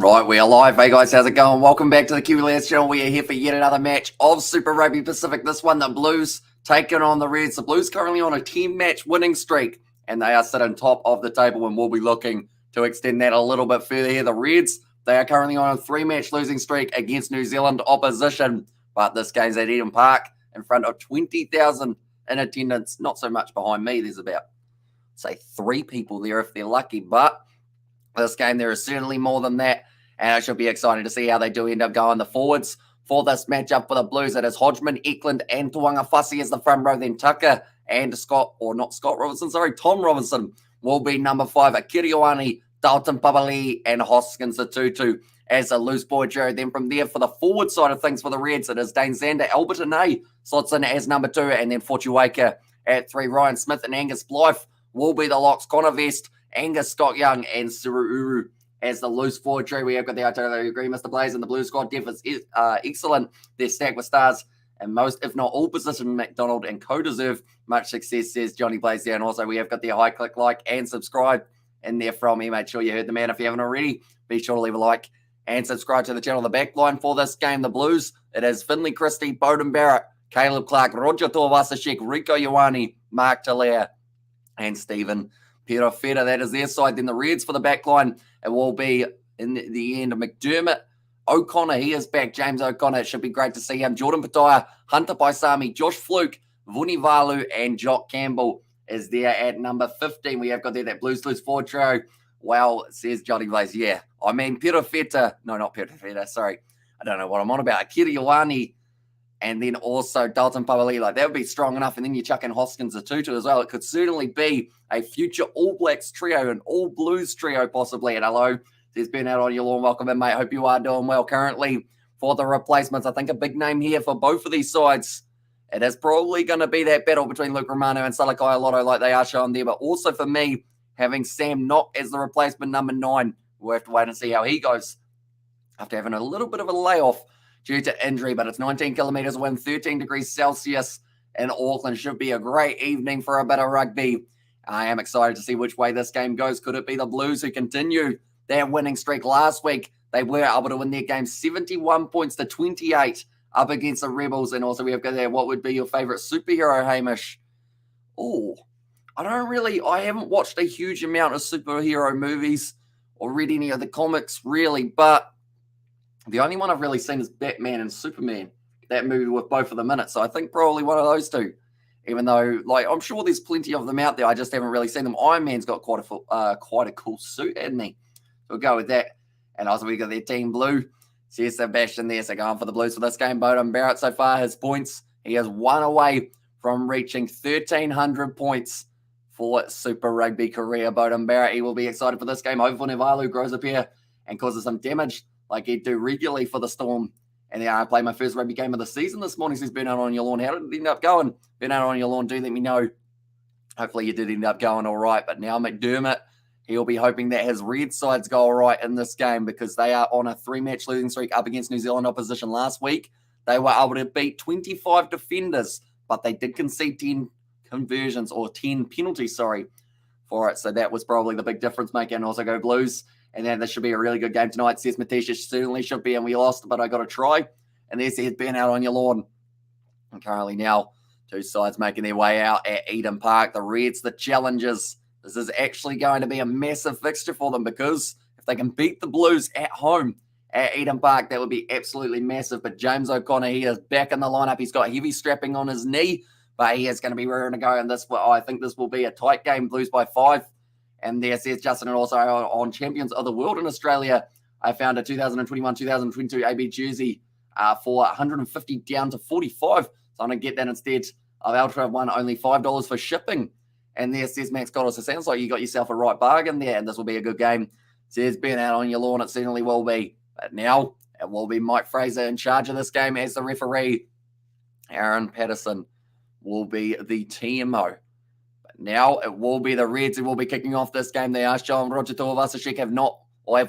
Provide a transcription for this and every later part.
Right, we are live. Hey guys, how's it going? Welcome back to the Kiwi Lads channel. We are here for yet another match of Super Rugby Pacific. This one, the Blues taking on the Reds. The Blues currently on a 10-match winning streak, and they are sitting top of the table, and we'll be looking to extend that a little bit further here. The Reds, they are currently on a 3-match losing streak against New Zealand opposition, but this game's at Eden Park in front of 20,000 in attendance. Not so much behind me. There's about, say, 3 people there if they're lucky, but this game, there is certainly more than that, and it should be exciting to see how they do end up going. The forwards for this matchup for the Blues, it is Hodgman, Auckland, and Tuivasa-Sheck as the front row. Then Tucker and Tom Robinson will be number 5. Rico Ioane, Dalton Papali'i, and Hoskins Tutu as a loose boy trio. Then from there, for the forward side of things for the Reds, it is Dane Zander, Albert Ane slots in as number 2, and then Tuivasa at 3. Ryan Smith and Angus Blythe will be the locks. Connor Vest, Angus Scott Young, and Sururu as the loose forward trio. We have got the I totally agree, Mr. Blaze, and the Blue squad depth is excellent. They're stacked with stars, and most, if not all, position McDonald and co-deserve much success, says Johnny Blaze there. And also, we have got the high click like and subscribe in there from me. Make sure you heard the man. If you haven't already, be sure to leave a like and subscribe to the channel. The back line for this game, the Blues, it is Finley Christie, Bowden Barrett, Caleb Clark, Roger Tuivasa-Sheck, Rico Ioane, Mark Talair, and Stephen Perofeta. That is their side. Then the Reds for the back line, it will be in the end of McDermott. O'Connor, he is back. James O'Connor, it should be great to see him. Jordan Pataya, Hunter Paisami, Josh Fluke, Vunivalu, and Jock Campbell is there at number 15. We have got there that Blues loose forward trio. Well, says Johnny Blaze. Yeah, I mean Perofeta. No, not Perofeta. Sorry. I don't know what I'm on about. Akira Ioane, and then also Dalton Papali'i. Like, that would be strong enough. And then you chuck in Hoskins Tutu as well. It could certainly be a future All Blacks trio, an All Blues trio possibly. And hello, there's been out on your lawn. Welcome in, mate. Hope you are doing well. Currently, for the replacements, I think a big name here for both of these sides. It is probably going to be that battle between Luke Romano and Salakai Lotto, like they are showing there. But also for me, having Sam Knock as the replacement number 9. We'll have to wait and see how he goes after having a little bit of a layoff due to injury. But it's 19 kilometres wind, 13 degrees Celsius in Auckland. Should be a great evening for a bit of rugby. I am excited to see which way this game goes. Could it be the Blues who continue their winning streak? Last week, they were able to win their game 71 points to 28 up against the Rebels. And also we have got there, what would be your favourite superhero, Hamish? Oh, I haven't watched a huge amount of superhero movies or read any of the comics, really, but the only one I've really seen is Batman and Superman, that movie with both of them in it. So I think probably one of those two, even though, like, I'm sure there's plenty of them out there. I just haven't really seen them. Iron Man's got quite a cool suit, hasn't he? So we'll go with that. And also we got their Team Blue. See Sebastian there. So going for the Blues for this game. Bowden Barrett so far, his points, he has 1 away from reaching 1,300 points for Super Rugby career. Bowden Barrett, he will be excited for this game. Hopefully Nivalu grows up here and causes some damage like he'd do regularly for the Storm. And then I played my first rugby game of the season this morning. Says, been out on your lawn. How did it end up going? Been out on your lawn. Do let me know. Hopefully you did end up going all right. But now McDermott, he'll be hoping that his red sides go all right in this game because they are on a 3-match losing streak up against New Zealand opposition last week. They were able to beat 25 defenders, but they did concede 10 conversions or 10 penalties, for it. So that was probably the big difference maker. And also go Blues. And then this should be a really good game tonight. Says Matisha certainly should be, and we lost, but I got to try. And there's his been out on your lawn. And currently now, two sides making their way out at Eden Park. The Reds, the challengers. This is actually going to be a massive fixture for them because if they can beat the Blues at home at Eden Park, that would be absolutely massive. But James O'Connor, he is back in the lineup. He's got heavy strapping on his knee, but he is going to be ready to go. And I think this will be a tight game. Blues by 5. And there says Justin, and also on Champions of the World in Australia, I found a 2021-2022 AB jersey for 150 down to 45. So I'm going to get that instead of Ultra One, only $5 for shipping. And there says Max Goddess, it sounds like you got yourself a right bargain there, and this will be a good game. Says being out on your lawn, it certainly will be. But now it will be Mike Fraser in charge of this game as the referee. Aaron Patterson will be the TMO. Now it will be the Reds who will be kicking off this game. They are showing Roger Tuivasa-Sheck have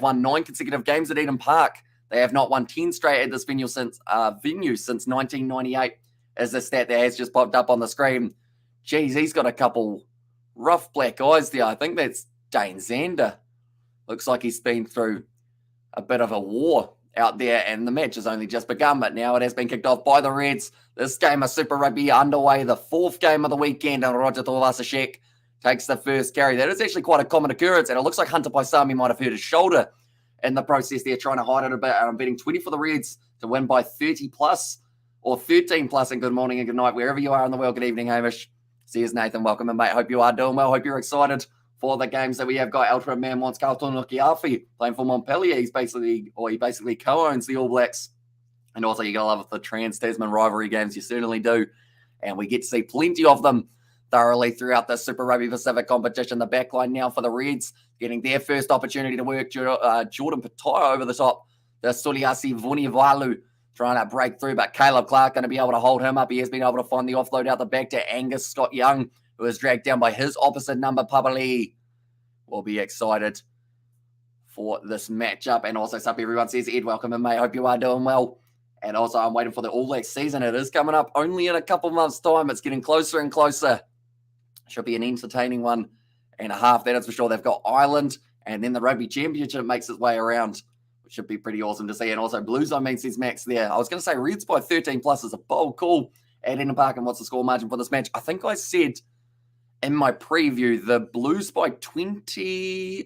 won 9 consecutive games at Eden Park. They have not won 10 straight at this venue since 1998. Is the stat that has just popped up on the screen. Geez, he's got a couple rough black eyes there. I think that's Dane Zander. Looks like he's been through a bit of a war out there, and the match has only just begun, but now it has been kicked off by the Reds. This game of Super Rugby underway, the fourth game of the weekend, and Roger Tuivasa-Sheck takes the first carry. That is actually quite a common occurrence, and it looks like Hunter Paisami might have hurt his shoulder in the process there, trying to hide it a bit. And I'm betting 20 for the Reds to win by 30 plus or 13 plus. And good morning and good night, wherever you are in the world. Good evening, Hamish. Cheers, Nathan. Welcome in, mate. Hope you are doing well. Hope you're excited for the games that we have got. Ultra Man wants Carlton Nokiafi playing for Montpellier. He basically co-owns the All Blacks. And also, you got to love the Trans-Tasman rivalry games. You certainly do. And we get to see plenty of them thoroughly throughout the Super Rugby Pacific competition. The backline now for the Reds, getting their first opportunity to work Jordan Pattaya over the top. The Suliasi Vunivalu trying to break through, but Caleb Clark going to be able to hold him up. He has been able to find the offload out the back to Angus Scott Young, who is dragged down by his opposite number, Papali. We'll be excited for this matchup. And also, sup everyone, says Ed, welcome in, mate. Hope you are doing well. And also, I'm waiting for the All Blacks season. It is coming up only in a couple months' time. It's getting closer and closer. Should be an entertaining one and a half, that is for sure. They've got Ireland, and then the Rugby Championship makes its way around, which should be pretty awesome to see. And also Blues, says Max there. I was going to say Reds by 13 plus is a bold call at Eden Park. And what's the score margin for this match? I think I said in my preview the Blues by 22,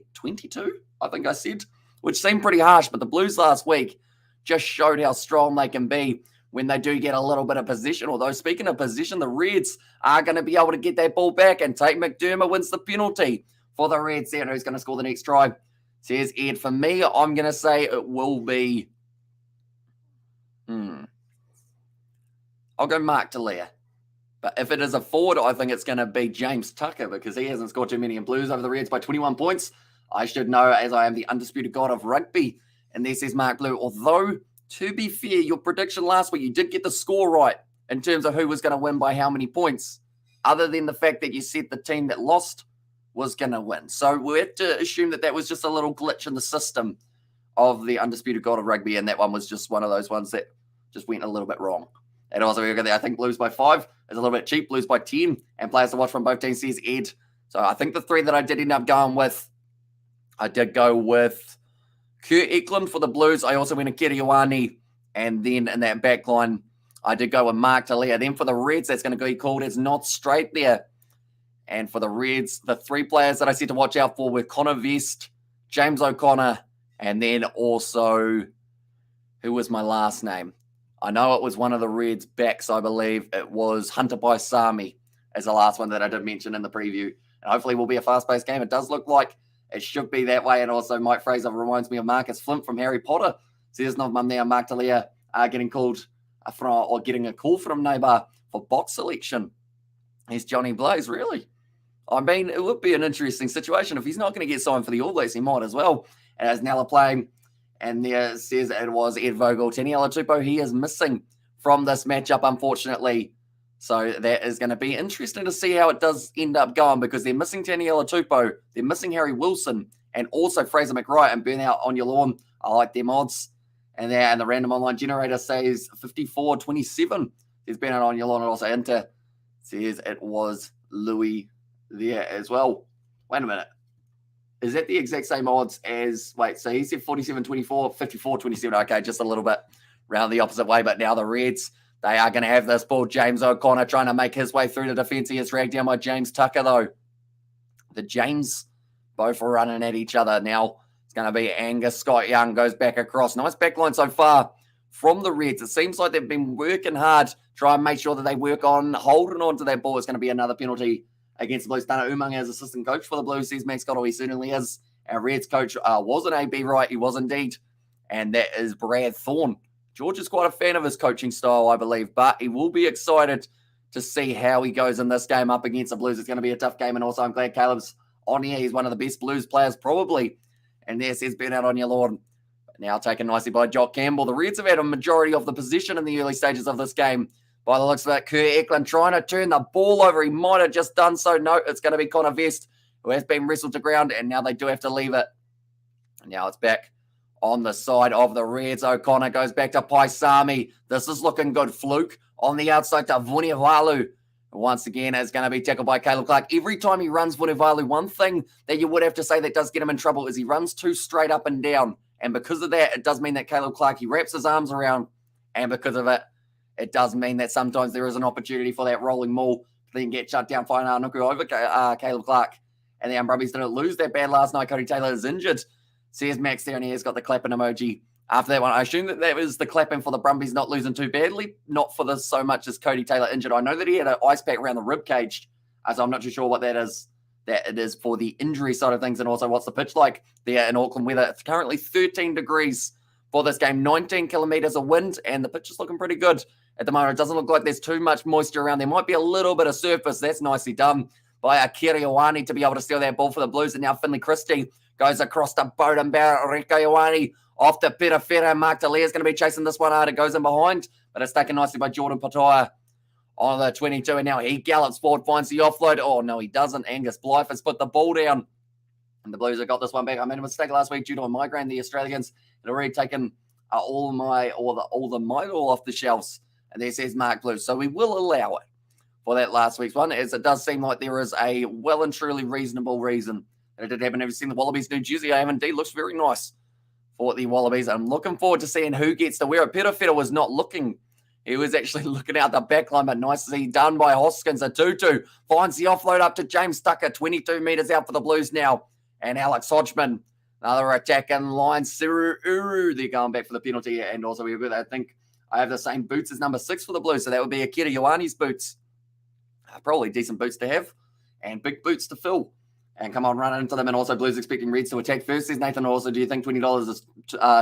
I think I said, which seemed pretty harsh. But the Blues last week just showed how strong they can be when they do get a little bit of position. Although, speaking of position, the Reds are going to be able to get that ball back, and Tate McDermott wins the penalty for the Reds. And who's going to score the next try? Says Ed. For me, I'm going to say it will be... I'll go Mark Talia. But if it is a forward, I think it's going to be James Tucker, because he hasn't scored too many in Blues over the Reds by 21 points. I should know, as I am the undisputed god of rugby. And there says Mark Blue. Although, to be fair, your prediction last week, you did get the score right in terms of who was going to win by how many points, other than the fact that you said the team that lost was going to win. So we have to assume that that was just a little glitch in the system of the undisputed god of rugby, and that one was just one of those ones that just went a little bit wrong. And also, I think Blues by 5 is a little bit cheap. Blues by 10, and players to watch from both teams, says Ed. So I think the three that I did end up going with, I did go with Kurt Eklund for the Blues. I also went to Rico Ioane, and then in that back line, I did go with Mark Talia. Then for the Reds, that's going to be called as not straight there. And for the Reds, the three players that I said to watch out for were Connor Vest, James O'Connor, and then also, who was my last name? I know it was one of the Reds' backs, I believe. It was Hunter Paisami as the last one that I did mention in the preview. And hopefully will be a fast-paced game. It does look like it should be that way. And also Mike Fraser reminds me of Marcus Flint from Harry Potter. Says not mum there, Mark Talia getting called or getting a call from Neighbour for box selection. He's Johnny Blaze, really? I mean, it would be an interesting situation. If he's not going to get signed for the All Blacks, he might as well. As Nella playing, and there says it was Ed Vogel. Taniela Tupou, he is missing from this matchup, unfortunately. So that is going to be interesting to see how it does end up going, because they're missing Taniela Tupou, they're missing Harry Wilson, and also Fraser McWright and Burnout on your lawn. I like them odds. And there, and the random online generator says 54-27. There's Burnout on your lawn, and also Inter says it was Louis there as well. Wait a minute. Is that the exact same odds as... Wait, so he said 47-24, 54-27. Okay, just a little bit round the opposite way. But now the Reds, they are going to have this ball. James O'Connor trying to make his way through the defence. He is dragged down by James Tucker, though. The James both are running at each other. Now it's going to be Angus Scott Young goes back across. Nice backline so far from the Reds. It seems like they've been working hard to try and make sure that they work on holding on to that ball. It's going to be another penalty against the Blues. Dana Umang as assistant coach for the Blues, says Max Cottle. He certainly is. Our Reds coach was an AB, right? He was indeed. And that is Brad Thorne. George is quite a fan of his coaching style, I believe, but he will be excited to see how he goes in this game up against the Blues. It's going to be a tough game, and also I'm glad Caleb's on here. He's one of the best Blues players, probably. And there says Burnout on your lawn. Now taken nicely by Jock Campbell. The Reds have had a majority of the position in the early stages of this game. By the looks of that, Kurt Eklund trying to turn the ball over. He might have just done so. No, it's going to be Connor Vest, who has been wrestled to ground, and now they do have to leave it. And now it's back on the side of the Reds. O'Connor goes back to Paisami. This is looking good. Fluke on the outside to Vunivalu. Once again, is going to be tackled by Caleb Clark. Every time he runs Vunivalu, one thing that you would have to say that does get him in trouble is he runs too straight up and down. And because of that, it does mean that Caleb Clark, he wraps his arms around. And because of it, it does mean that sometimes there is an opportunity for that rolling maul to then get shut down. Whainaunuku over Caleb Clark. And the Brumbies didn't lose that bad last night. Cody Taylor is injured. Says Max there, and he has got the clapping emoji after that one. I assume that was the clapping for the Brumbies not losing too badly, not for this so much as Cody Taylor injured. I know that he had an ice pack around the rib cage, so I'm not too sure what that is. That it is for the injury side of things, and also what's the pitch like there in Auckland weather. It's currently 13 degrees for this game, 19 kilometres of wind, and the pitch is looking pretty good at the moment. It doesn't look like there's too much moisture around. There might be a little bit of surface. That's nicely done by Rico Ioane to be able to steal that ball for the Blues. And now Finley Christie goes across the boat and barrel. Rico Ioane off the Perifera. Mark Delia is going to be chasing this one hard. It goes in behind, but it's taken nicely by Jordan Pataia on the 22, and now he gallops forward, finds the offload. Oh, no, he doesn't. Angus Blythe has put the ball down, and the Blues have got this one back. I made a mistake last week due to a migraine. The Australians had already taken all the Midol off the shelves, and there says Mark Blue. So we will allow it for that last week's one, as it does seem like there is a well and truly reasonable reason that it did happen. Have you seen the Wallabies new jersey? I have indeed. Looks very nice for the Wallabies. I'm looking forward to seeing who gets to wear it. Perifera was not looking. He was actually looking out the back line, but nicely done by Hoskins. A 2-2 finds the offload up to James Tucker, 22 metres out for the Blues now. And Alex Hodgman, another attack in line. Siru Uru, they're going back for the penalty. And also, I think I have the same boots as number 6 for the Blues, so that would be Akira Ioane's boots. Probably decent boots to have and big boots to fill. And come on, run into them. And also, Blues expecting Reds to attack first. Says Nathan also, do you think $20 is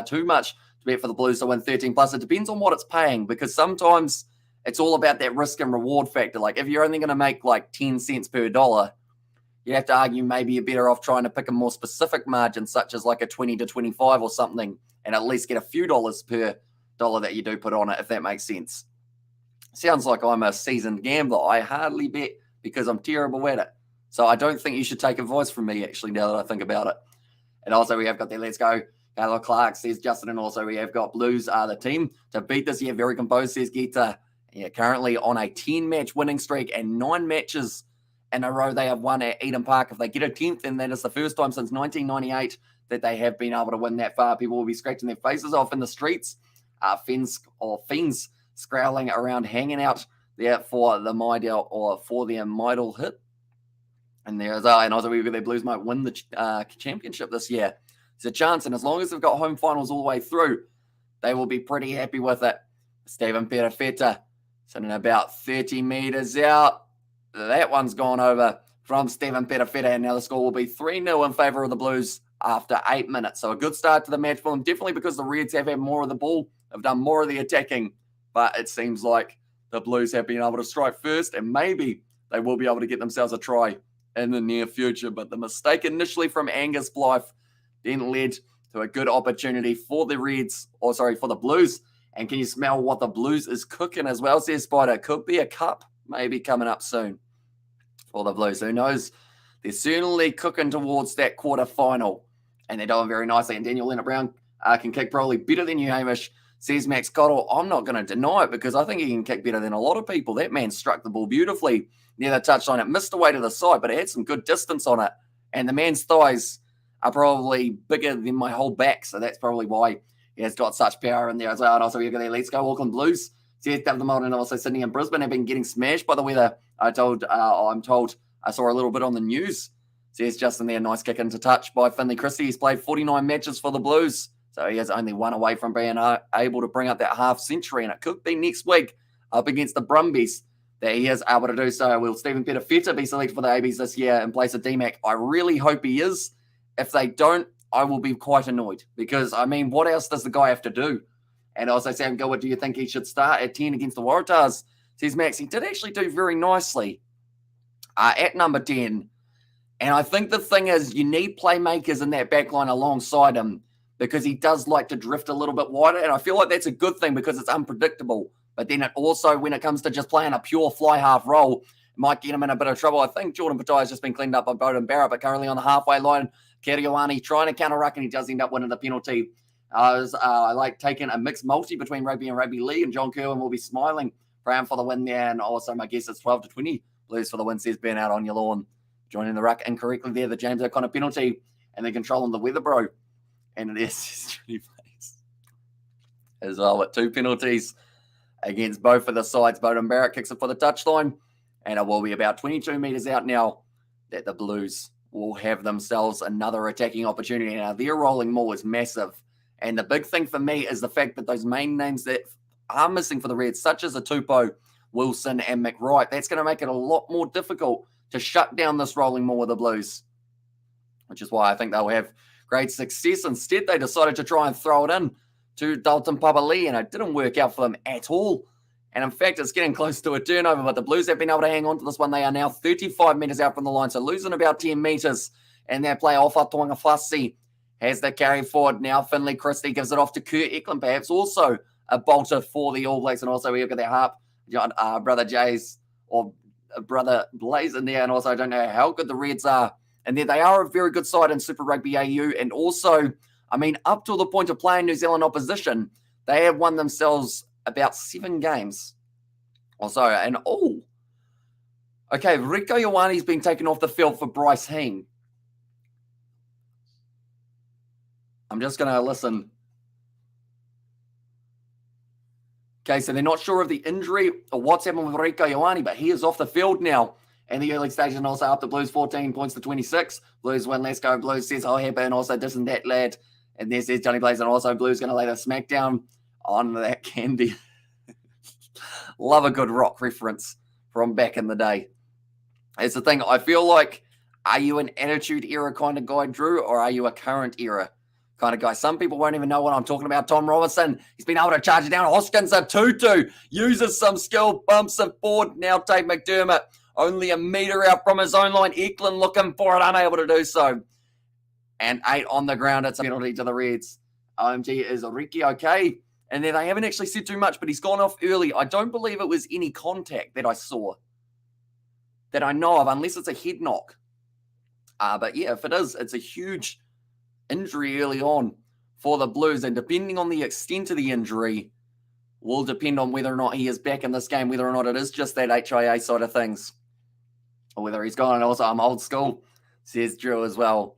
too much to bet for the Blues to win 13 plus? It depends on what it's paying, because sometimes it's all about that risk and reward factor. Like if you're only going to make like 10 cents per dollar, you have to argue maybe you're better off trying to pick a more specific margin, such as like a 20 to 25 or something, and at least get a few dollars per dollar that you do put on it, if that makes sense. Sounds like I'm a seasoned gambler. I hardly bet because I'm terrible at it. So I don't think you should take advice from me, actually, now that I think about it. And also we have got there, let's go. Caleb Clark, says Justin. And also we have got Blues are the team to beat this year. Very composed, says Gita. Yeah, currently on a 10-match winning streak, and 9 matches in a row they have won at Eden Park. If they get a 10th, then that is the first time since 1998 that they have been able to win that far. People will be scratching their faces off in the streets. Fiends scrowling around, hanging out there for the Midol or for their Midol hit. And there's and also the Blues might win the championship this year. There's a chance, and as long as they've got home finals all the way through, they will be pretty happy with it. Stephen Perifeta sitting about 30 metres out. That one's gone over from Stephen Perifeta, and now the score will be 3-0 in favour of the Blues after 8 minutes. So a good start to the match for them, definitely because the Reds have had more of the ball, have done more of the attacking, but it seems like the Blues have been able to strike first, and maybe they will be able to get themselves a try in the near future. But the mistake initially from Angus Blythe then led to a good opportunity for the for the Blues. And can you smell what the Blues is cooking as well, says Spider? Could be a cup maybe coming up soon for the Blues. Who knows? They're certainly cooking towards that quarter-final, and they're doing very nicely. And Daniel Leonard-Brown can kick probably better than you, Hamish, says Max Cottle. I'm not going to deny it, because I think he can kick better than a lot of people. That man struck the ball beautifully near the touchline. It missed away to the side, but it had some good distance on it. And the man's thighs are probably bigger than my whole back, so that's probably why he has got such power in there as well. And also, we've got there, let's go Auckland Blues. Says David Moulton, and also Sydney and Brisbane have been getting smashed by the weather. I'm told I saw a little bit on the news. Says Justin there, nice kick into touch by Finley Christie. He's played 49 matches for the Blues, so he has only one away from being able to bring up that half century, and it could be next week up against the Brumbies that he is able to do so. Will Stephen Perifeta be selected for the ABs this year in place of DMAC? I really hope he is. If they don't, I will be quite annoyed, because, I mean, what else does the guy have to do? And also, Sam Gilbert, do you think he should start at 10 against the Waratahs? Says Max, he did actually do very nicely at number 10. And I think the thing is, you need playmakers in that back line alongside him, because he does like to drift a little bit wider. And I feel like that's a good thing, because it's unpredictable. But then it also, when it comes to just playing a pure fly half role, it might get him in a bit of trouble. I think Jordan Pataia has just been cleaned up by Bowden Barrett, but currently on the halfway line, Rico Ioane trying to counter-ruck, and he does end up winning the penalty. I like taking a mixed multi between rugby and rugby league, and John Kerwin will be smiling for him for the win there. And also, my guess is 12-20 Blues for the win, says Ben out on your lawn. Joining the ruck incorrectly there, the James O'Connor penalty, and they're controlling the weather, bro. And there's his place as well with 2 penalties against both of the sides. Bowden Barrett kicks it for the touchline, and it will be about 22 metres out now that the Blues will have themselves another attacking opportunity. Now, their rolling maul is massive, and the big thing for me is the fact that those main names that are missing for the Reds, such as a Tupou, Wilson, and McWright, that's going to make it a lot more difficult to shut down this rolling maul with the Blues, which is why I think they'll have great success. Instead, they decided to try and throw it in to Dalton Papali'i, and it didn't work out for them at all. And in fact, it's getting close to a turnover, but the Blues have been able to hang on to this one. They are now 35 metres out from the line, so losing about 10 metres. And their player, Ofa Tuivasa-Sheck, has the carry forward. Now Finlay Christie gives it off to Kurt Eklund, perhaps also a bolter for the All Blacks. And also we've got their harp, brother Jays, or brother Blaze in there. And also I don't know how good the Reds are. And then they are a very good side in Super Rugby AU. And also, I mean, up to the point of playing New Zealand opposition, they have won themselves about 7 games or so. And okay, Rico Ioane's been taken off the field for Bryce Heem. I'm just going to listen. Okay, so they're not sure of the injury or what's happened with Rico Ioane, but he is off the field now. And the early stage, and also up the Blues 14 points to 26. Blues win, let's go. Blues says, oh, happy, and also this and that lad. And there says Johnny Blaze, and also Blues going to lay the smackdown on that candy. Love a good rock reference from back in the day. It's the thing, I feel like, are you an attitude era kind of guy, Drew, or are you a current era kind of guy? Some people won't even know what I'm talking about. Tom Robinson, he's been able to charge it down. Hoskins, a 2-2, uses some skill, bumps it forward. Now Tate McDermott, only a metre out from his own line. Eklund looking for it, unable to do so. And 8 on the ground. It's a penalty to the Reds. OMG, is Ricky okay? And then they haven't actually said too much, but he's gone off early. I don't believe it was any contact that I saw, that I know of, unless it's a head knock. But yeah, if it is, it's a huge injury early on for the Blues. And depending on the extent of the injury, will depend on whether or not he is back in this game, whether or not it is just that HIA side of things, or whether he's gone. And also, I'm old school, says Drew as well.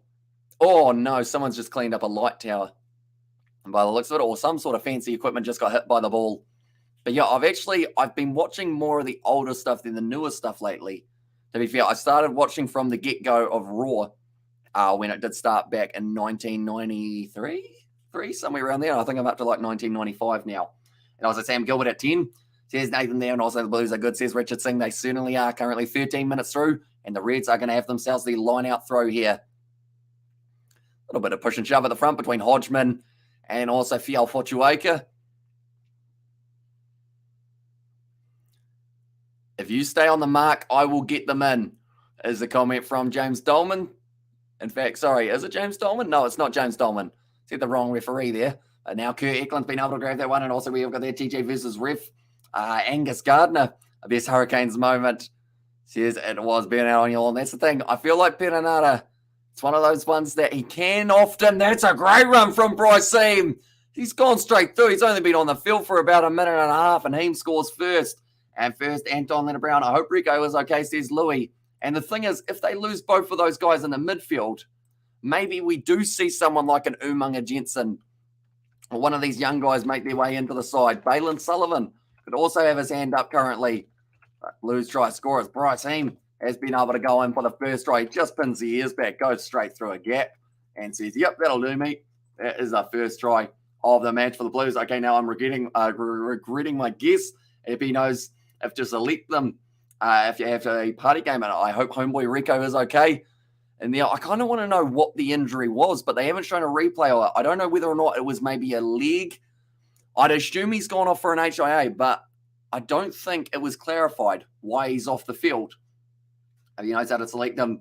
Oh, no, someone's just cleaned up a light tower by the looks of it, or some sort of fancy equipment just got hit by the ball. But yeah, I've been watching more of the older stuff than the newer stuff lately. To be fair, I started watching from the get-go of Raw when it did start back in 1993, somewhere around there. I think I'm up to like 1995 now. And I was at Sam Gilbert at 10. Says Nathan there, and also the Blues are good, says Richard Singh. They certainly are, currently 13 minutes through, and the Reds are going to have themselves the line-out throw here. A little bit of push and shove at the front between Hodgman and also Fial Fotuaika. If you stay on the mark, I will get them in, is the comment from James Dolman. In fact, sorry, is it James Dolman? No, it's not James Dolman. Said the wrong referee there. Now Kurt Eklund's been able to grab that one, and also we've got their TJ versus ref. Angus Gardner, a best Hurricanes moment, says it was Bernard O'Neill. And that's the thing, I feel like Perenara, it's one of those ones that he can often. That's a great run from Bryce Heem. He's gone straight through. He's only been on the field for about a minute and a half, and Heem scores first. And first, Anton Leonard Brown. I hope Rico is okay, says Louis. And the thing is, if they lose both of those guys in the midfield, maybe we do see someone like an Umaga Jensen or one of these young guys make their way into the side. Balin Sullivan could also have his hand up currently. Blues try scorers. Bryce Heem has been able to go in for the first try. He just pins the ears back, goes straight through a gap, and says, yep, that'll do me. That is our first try of the match for the Blues. Okay, now I'm regretting my guess. If he knows, if just elect them, if you have a party game, and I hope homeboy Rico is okay. And I kind of want to know what the injury was, but they haven't shown a replay of it. I don't know whether or not it was maybe a leg. I'd assume he's gone off for an HIA, but I don't think it was clarified why he's off the field. Have you noticed how to select them?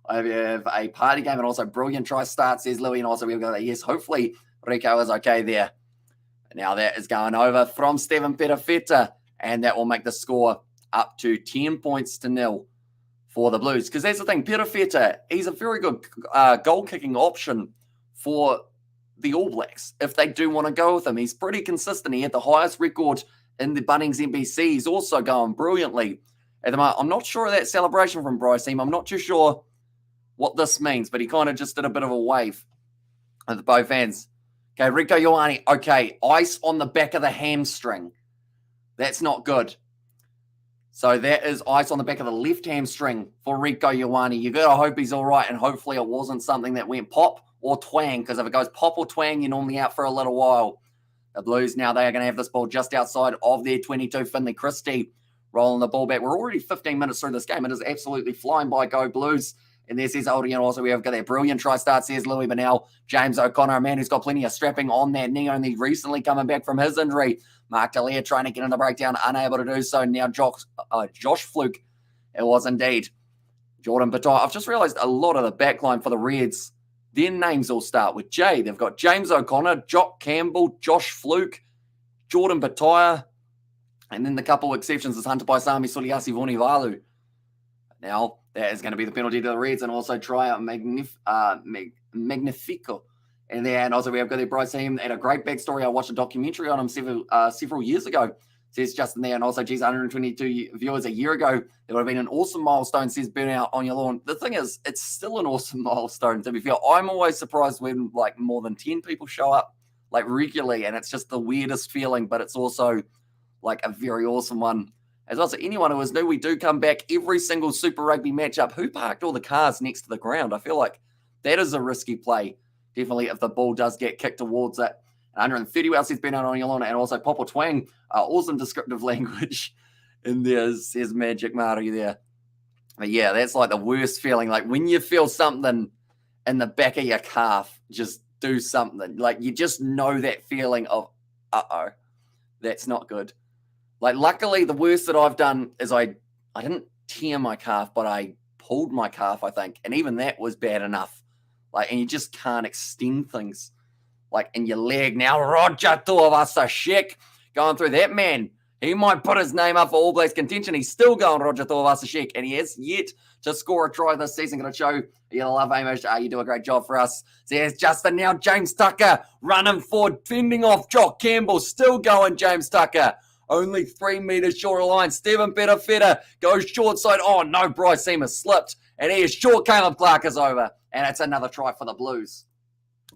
I have a party game, and also brilliant try start, says Louis, and also we've got that. Yes, hopefully Rico is okay there. Now that is going over from Steven Perafeta, and that will make the score up to 10 points to 0 for the Blues. Because that's the thing, Perafeta, he's a very good goal-kicking option for the All Blacks if they do want to go with him. He's pretty consistent. He had the highest record in the Bunnings NBC. He's also going brilliantly at the moment. I'm not sure of that celebration from Bryce Heem. I'm not too sure what this means, but he kind of just did a bit of a wave With both hands. Okay, Rico Ioane. Okay, ice on the back of the hamstring. That's not good. So that is ice on the back of the left hamstring for Rico Ioane. You got to hope he's all right, and hopefully it wasn't something that went pop or twang, because if it goes pop or twang, you're normally out for a little while. The Blues now, they are going to have this ball just outside of their 22. Finley Christie rolling the ball back. We're already 15 minutes through this game. It is absolutely flying by. Go Blues. And there's his Oldie, and also we have got that brilliant try start. Says Louis Bonnell. James O'Connor, a man who's got plenty of strapping on that knee, only recently coming back from his injury. Mark Dallaire trying to get in the breakdown, unable to do so. Now Josh Fluke, it was indeed. Jordan Batai. I've just realised a lot of the backline for the Reds, their names all start with J. They've got James O'Connor, Jock Campbell, Josh Fluke, Jordan Batai, and then the couple of exceptions is Hunter Paisami, Suliasi Vunivalu. Now, that is going to be the penalty to the Reds, and also try out Magnifico. And then also we have got there Bryce Heem, and a great backstory. I watched a documentary on him several years ago. Says Justin there, and also, geez, 122 viewers a year ago. There would have been an awesome milestone, says Burnout on your lawn. The thing is, it's still an awesome milestone, to be fair. I'm always surprised when, like, more than 10 people show up, like, regularly, and it's just the weirdest feeling, but it's also, like, a very awesome one. As well, so anyone who is new, we do come back every single Super Rugby matchup. Who parked all the cars next to the ground? I feel like that is a risky play. Definitely if the ball does get kicked towards it. 130 well says Bernard on your lawn, and also Pop or Twang. Awesome descriptive language in there, says Magic Mari there. But yeah, that's like the worst feeling. Like when you feel something in the back of your calf, just do something. Like you just know that feeling of, uh-oh, that's not good. Like luckily the worst that I've done is I didn't tear my calf, but I pulled my calf, I think. And even that was bad enough. Like, and you just can't extend things. Like in your leg. Now Roger Tuivasa-Sheck going through that man. He might put his name up for All Blacks contention. He's still going, Roger Tuivasa-Sheck, and he has yet to score a try this season. Going to show you love, Amos. You do a great job for us. So here's Justin now. James Tucker running forward, fending off Jock Campbell. Still going, James Tucker. Only 3 meters short of the line. Stephen Petafeta goes short side. Oh, no, Bryce Heem has slipped. And he is short. Caleb Clark is over. And it's another try for the Blues.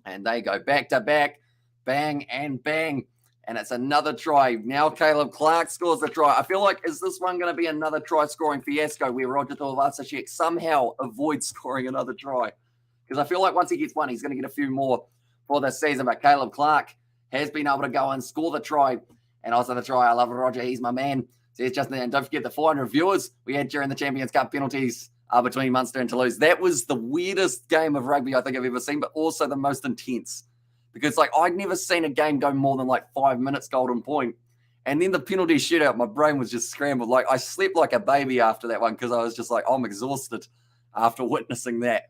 And they go back to back, bang and bang. And it's another try. Now Caleb Clark scores the try. I feel like, is this one going to be another try-scoring fiasco where Roger Tuivasa-Sheck somehow avoids scoring another try? Because I feel like once he gets one, he's going to get a few more for this season. But Caleb Clark has been able to go and score the try. And also the try. I love Roger. He's my man. So it's just, and don't forget the 400 viewers we had during the Champions Cup penalties between Munster and Toulouse. That was the weirdest game of rugby I think I've ever seen, but also the most intense. Because, like, I'd never seen a game go more than, like, 5 minutes golden point. And then the penalty shootout, my brain was just scrambled. Like, I slept like a baby after that one because I was just like, I'm exhausted after witnessing that.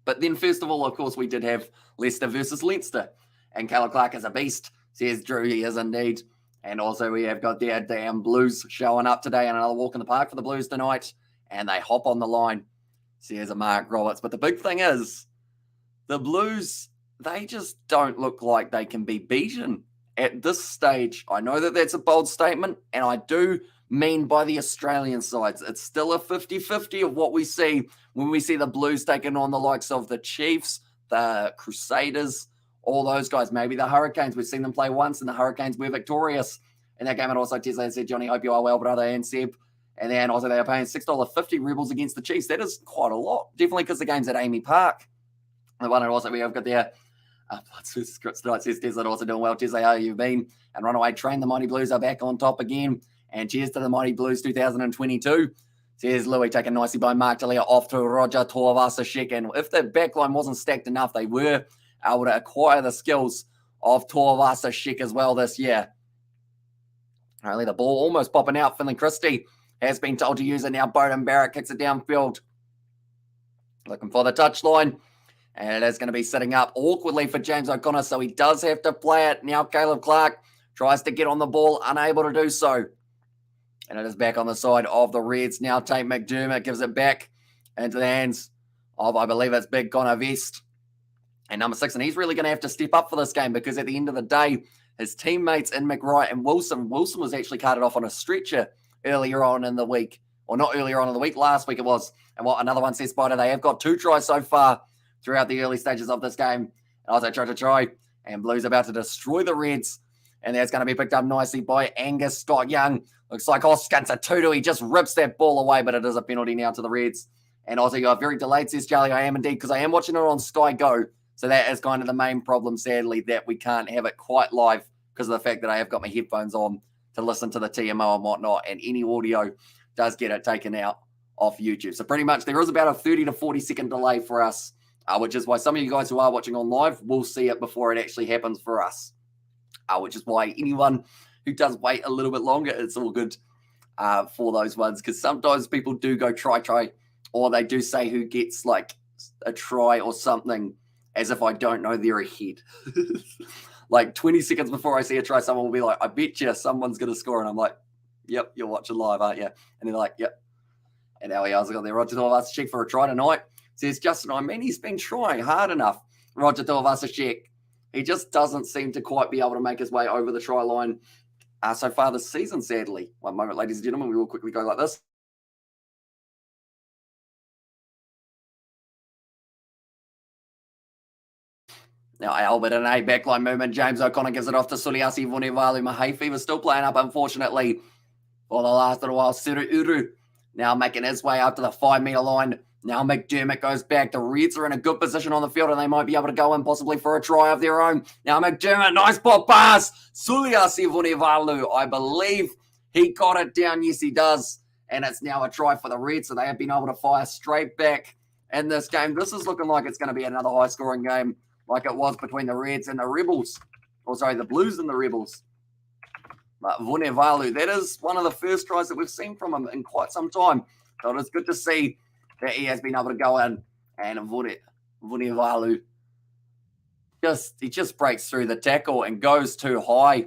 But then, first of all, of course, we did have Leicester versus Leinster. And Caleb Clark is a beast, says Drew. He is indeed. And also we have got their damn Blues showing up today and another walk in the park for the Blues tonight. And they hop on the line, says a Mark Roberts. But the big thing is, the Blues, they just don't look like they can be beaten at this stage. I know that that's a bold statement, and I do mean by the Australian sides. It's still a 50-50 of what we see when we see the Blues taking on the likes of the Chiefs, the Crusaders, all those guys. Maybe the Hurricanes. We've seen them play once, and the Hurricanes were victorious in that game. And also, Tesla said, Johnny, hope you are well, brother, and Seb. And then also they are paying $6.50 Rebels against the Chiefs. That is quite a lot. Definitely because the game's at Amy Park. The one and also we have got there. Scripts tonight says Tesla also doing well. Tesla, how you been? And Runaway Train, the Mighty Blues are back on top again. And cheers to the Mighty Blues 2022. Says Louis, taken nicely by Mark Dallaire off to Roger Tuivasa-Sheck. And if the backline wasn't stacked enough, they were able to acquire the skills of Tuivasa-Sheck as well this year. Only the ball almost popping out. Finley Christie has been told to use it now. Bowden Barrett kicks it downfield. Looking for the touchline. And it is going to be sitting up awkwardly for James O'Connor, so he does have to play it. Now Caleb Clark tries to get on the ball, unable to do so. And it is back on the side of the Reds. Now Tate McDermott gives it back into the hands of, I believe it's Big Connor Vest. And number 6, and he's really going to have to step up for this game because at the end of the day, his teammates in McWright and Wilson was actually carted off on a stretcher earlier on in the week. Or not earlier on in the week, last week it was. And what another one says, Spider, they have got 2 tries so far throughout the early stages of this game. And also tried to try. And Blues about to destroy the Reds. And that's going to be picked up nicely by Angus Scott Young. Looks like Oscar Tutu. He just rips that ball away, but it is a penalty now to the Reds. And also, you are very delayed, says Charlie. I am indeed, because I am watching it on Sky Go. So that is kind of the main problem, sadly, that we can't have it quite live because of the fact that I have got my headphones on to listen to the TMO and whatnot. And any audio does get it taken out off YouTube. So pretty much there is about a 30 to 40 second delay for us, which is why some of you guys who are watching on live will see it before it actually happens for us. Which is why anyone who does wait a little bit longer, it's all good for those ones. Because sometimes people do go try, or they do say who gets like a try or something as if I don't know they're ahead. Like 20 seconds before I see a try, someone will be like, I bet you someone's going to score. And I'm like, yep, you're watching live, aren't you? And they're like, yep. And now he has got there. Roger Tuivasa-Sheck for a try tonight. Says Justin, I mean, he's been trying hard enough. Roger Tuivasa-Sheck. He just doesn't seem to quite be able to make his way over the try line so far this season, sadly. One moment, ladies and gentlemen, we will quickly go like this. Now, Albert in a backline movement. James O'Connor gives it off to Suliasi Vunivalu. Mahai Fever still playing up, unfortunately, for the last little while. Suru Uru now making his way up to the 5 metre line. Now McDermott goes back. The Reds are in a good position on the field, and they might be able to go in possibly for a try of their own. Now McDermott, nice pop pass. Suliasi Vunivalu, I believe he got it down. Yes, he does. And it's now a try for the Reds, so they have been able to fire straight back in this game. This is looking like it's going to be another high-scoring game, like it was between the Reds and the Rebels. Or sorry, the Blues and the Rebels. But Vunivalu, that is one of the first tries that we've seen from him in quite some time. So it's good to see that he has been able to go in, and Vunivalu he just breaks through the tackle and goes too high.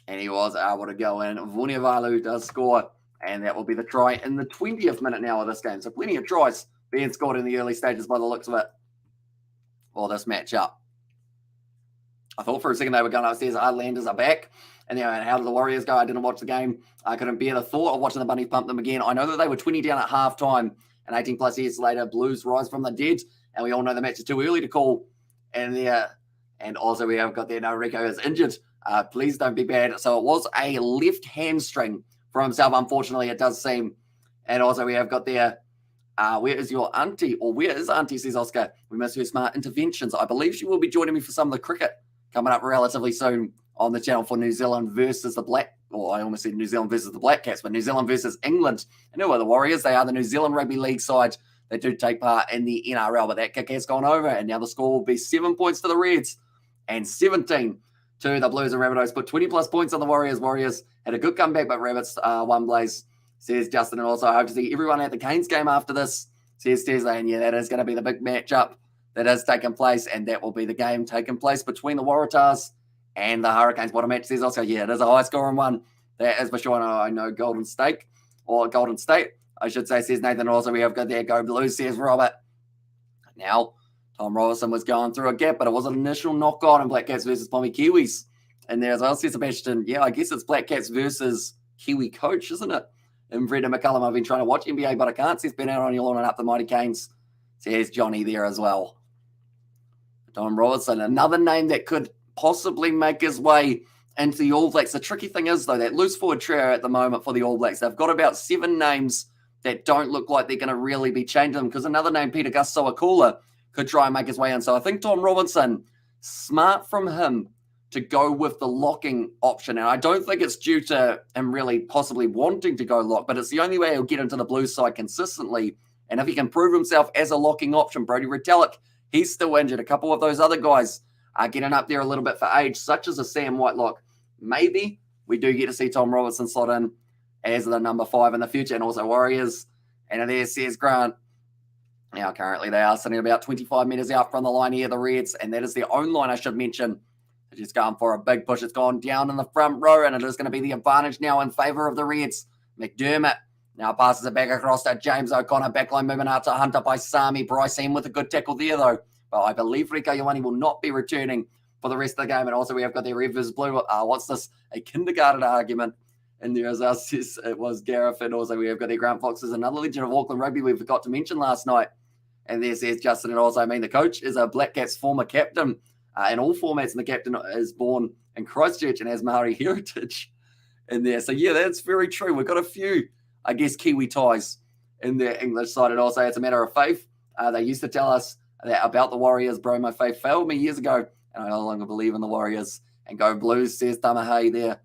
And he was able to go in. Vunivalu does score, and that will be the try in the 20th minute now of this game. So plenty of tries being scored in the early stages by the looks of it for this matchup. I thought for a second they were going upstairs. Our Landers are back. And how did the Warriors go? I didn't watch the game. I couldn't bear the thought of watching the Bunnies pump them again. I know that they were 20 down at halftime, and 18 plus years later, Blues rise from the dead. And we all know the match is too early to call. And also we have got there now Rico is injured. Please don't be bad. So it was a left hamstring for himself, unfortunately, it does seem. And also we have got there, where is your auntie? Or where is auntie, says Oscar. We miss her smart interventions. I believe she will be joining me for some of the cricket coming up relatively soon on the channel for New Zealand versus the Black, or I almost said New Zealand versus the Black Cats, but New Zealand versus England. And who are the Warriors? They are the New Zealand Rugby League side that do take part in the NRL, but that kick has gone over, and now the score will be 7 points to the Reds and 17 to the Blues and Rabbitohs. Put 20 plus points on the Warriors. Warriors had a good comeback, but Rabbits won Blaze, says Justin. And also I hope to see everyone at the Canes game after this, says Tesla. And yeah, that is going to be the big matchup that has taken place, and that will be the game taking place between the Waratahs and the Hurricanes. What a match, says Oscar. Yeah, it is a high-scoring one. That is for sure. I know Golden State, I should say, says Nathan. Also, we have got there, go Blues, says Robert. Now, Tom Robertson was going through a gap, but it was an initial knock on in Black Cats versus Pommy Kiwis. And there as well, says Sebastian. Yeah, I guess it's Black Cats versus Kiwi coach, isn't it? And Brendan McCullum, I've been trying to watch NBA, but I can't. Says Ben out on your lawn and up the Mighty Canes. Says Johnny there as well. Tom Robertson, another name that could possibly make his way into the All Blacks. The tricky thing is, though, that loose forward trio at the moment for the All Blacks, they've got about 7 names that don't look like they're going to really be changing them, because another name, Peter Gus-Sowakula, could try and make his way in. So I think Tom Robinson, smart from him to go with the locking option. And I don't think it's due to him really possibly wanting to go lock, but it's the only way he'll get into the Blues side consistently. And if he can prove himself as a locking option, Brodie Retallick, he's still injured. A couple of those other guys are getting up there a little bit for age, such as a Sam Whitelock. Maybe we do get to see Tom Robertson slot in as the number 5 in the future, and also Warriors. And there says Grant. Now, currently, they are sitting about 25 metres out from the line here, the Reds, and that is their own line, I should mention. They're just going for a big push. It's gone down in the front row, and it is going to be the advantage now in favour of the Reds. McDermott now passes it back across to James O'Connor. Backline movement out to Hunter by Sami. Bryce in with a good tackle there, though. But I believe Rico Ioane will not be returning for the rest of the game. And also we have got the Red versus Blue. What's this? A kindergarten argument. And there is us. It was Gareth. And also we have got the Grant Foxes, another legend of Auckland Rugby we forgot to mention last night. And there says Justin, and also, I mean, the coach is a Black Caps former captain in all formats, and the captain is born in Christchurch and has Maori heritage in there. So, yeah, that's very true. We've got a few, I guess, Kiwi ties in the English side. And also, it's a matter of faith. They used to tell us that about the Warriors, bro. My faith failed me years ago, and I no longer believe in the Warriors. And go Blues, says Tamahay there.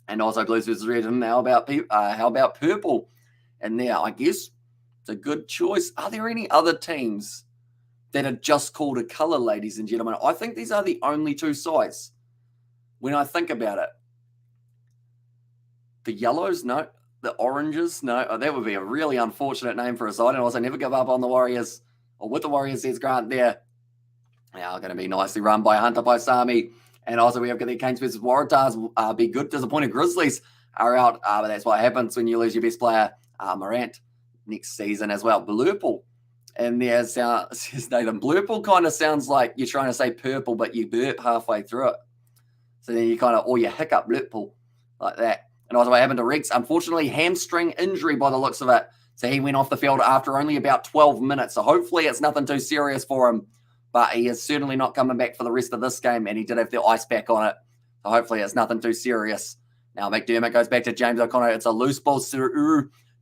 And also Blues versus Red. And how about purple? And there, I guess it's a good choice. Are there any other teams that are just called a colour, ladies and gentlemen? I think these are the only two sides when I think about it. The yellows, no. The oranges, no. Oh, that would be a really unfortunate name for a side. And also, never give up on the Warriors, or with the Warriors, says Grant there. Now, going to be nicely run by Hunter Paisami. And also, we have got the Canes versus Waratahs. Be good. Disappointed Grizzlies are out. But that's what happens when you lose your best player, Morant, next season as well. Blurple. And there's says Nathan. Blurple kind of sounds like you're trying to say purple, but you burp halfway through it. So then you kind of, or you hiccup blurple like that. And also what happened to Rex, unfortunately, hamstring injury by the looks of it. So he went off the field after only about 12 minutes. So hopefully it's nothing too serious for him. But he is certainly not coming back for the rest of this game. And he did have the ice pack on it. So hopefully it's nothing too serious. Now McDermott goes back to James O'Connor. It's a loose ball.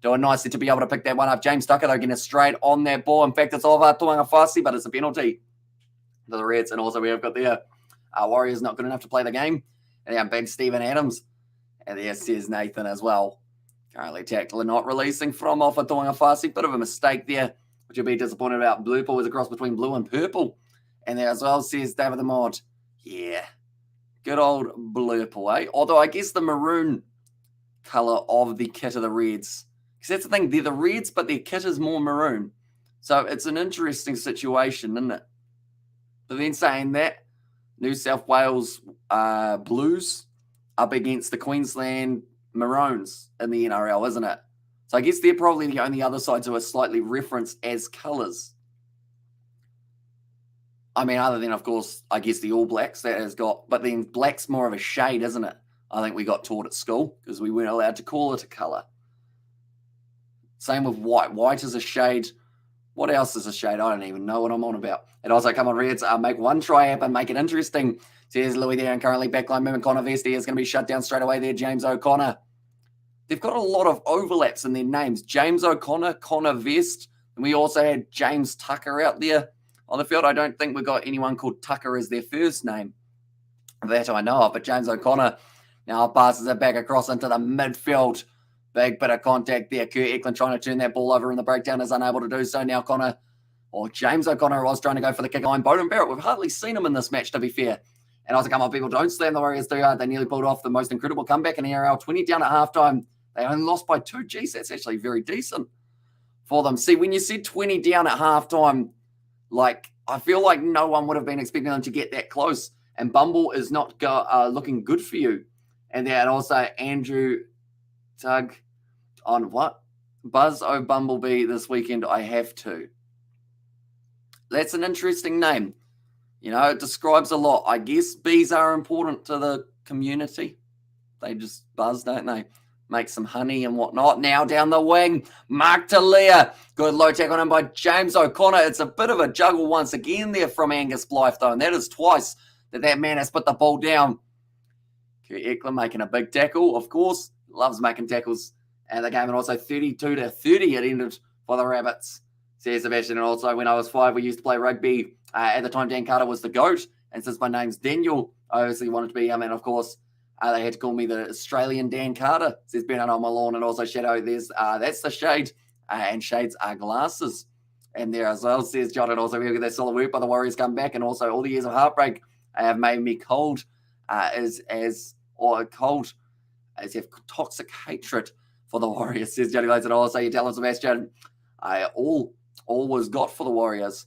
Doing nicely to be able to pick that one up. James Tucker, though, getting straight on that ball. In fact, it's over Tuivasa-Sheck, but it's a penalty to the Reds. And also we have got there, Warriors not good enough to play the game. And then big Stephen Adams. And there says Nathan as well. Currently tackling, not releasing from off of Tuivasa-Sheck. Bit of a mistake there, which you'll be disappointed about. Blue ball was a cross between blue and purple. And there as well says David the Mod. Yeah, good old blue ball, eh? Although I guess the maroon colour of the kit of the Reds. Because that's the thing, they're the Reds, but their kit is more maroon. So it's an interesting situation, isn't it? But then saying that, New South Wales Blues up against the Queensland Maroons in the NRL, isn't it? So I guess they're probably the only other sides who are slightly referenced as colours. I mean, other than, of course, I guess the All Blacks that has got, but then black's more of a shade, isn't it? I think we got taught at school because we weren't allowed to call it a colour. Same with white. White is a shade. What else is a shade? I don't even know what I'm on about. And also, come on, Reds, make one try happen, make it interesting. Says Louis there, and currently backline movement. Connor Vesti is going to be shut down straight away there. James O'Connor. They've got a lot of overlaps in their names. James O'Connor, Connor Vest, and we also had James Tucker out there on the field. I don't think we've got anyone called Tucker as their first name. That I know of, but James O'Connor now passes it back across into the midfield. Big bit of contact there. Kurt Eklund trying to turn that ball over in the breakdown is unable to do so. Now James O'Connor was trying to go for the kick line. Bowden Barrett, we've hardly seen him in this match, to be fair. And also, come on, people, don't slam the Warriors too hard. They nearly pulled off the most incredible comeback in the NRL. 20 down at halftime. They only lost by 2. Geez, that's actually very decent for them. See, when you said 20 down at halftime, like, I feel like no one would have been expecting them to get that close. And Bumble is not looking good for you. And then also Andrew Tug on what? Buzz O Bumblebee this weekend, I have to. That's an interesting name. You know, it describes a lot. I guess bees are important to the community. They just buzz, don't they? Make some honey and whatnot. Now down the wing, Mark Talia. Good low tackle on him by James O'Connor. It's a bit of a juggle once again there from Angus Blythe, though. And that is twice that man has put the ball down. Kurt Eklund making a big tackle, of course. Loves making tackles. And the game, and also 32-30 it ended for the Rabbits. Says Sebastian, and also when I was 5, we used to play rugby. At the time, Dan Carter was the GOAT. And since my name's Daniel, I obviously wanted to be him. And of course, they had to call me the Australian Dan Carter. Says Bernard on my lawn. And also Shadow, that's the shade. And shades are glasses. And there as well, says John. And also we get that solid work by the Warriors come back. And also all the years of heartbreak have made me cold as have toxic hatred for the Warriors, says Johnny Lanes. And also you tell him, Sebastian, I always got for the Warriors.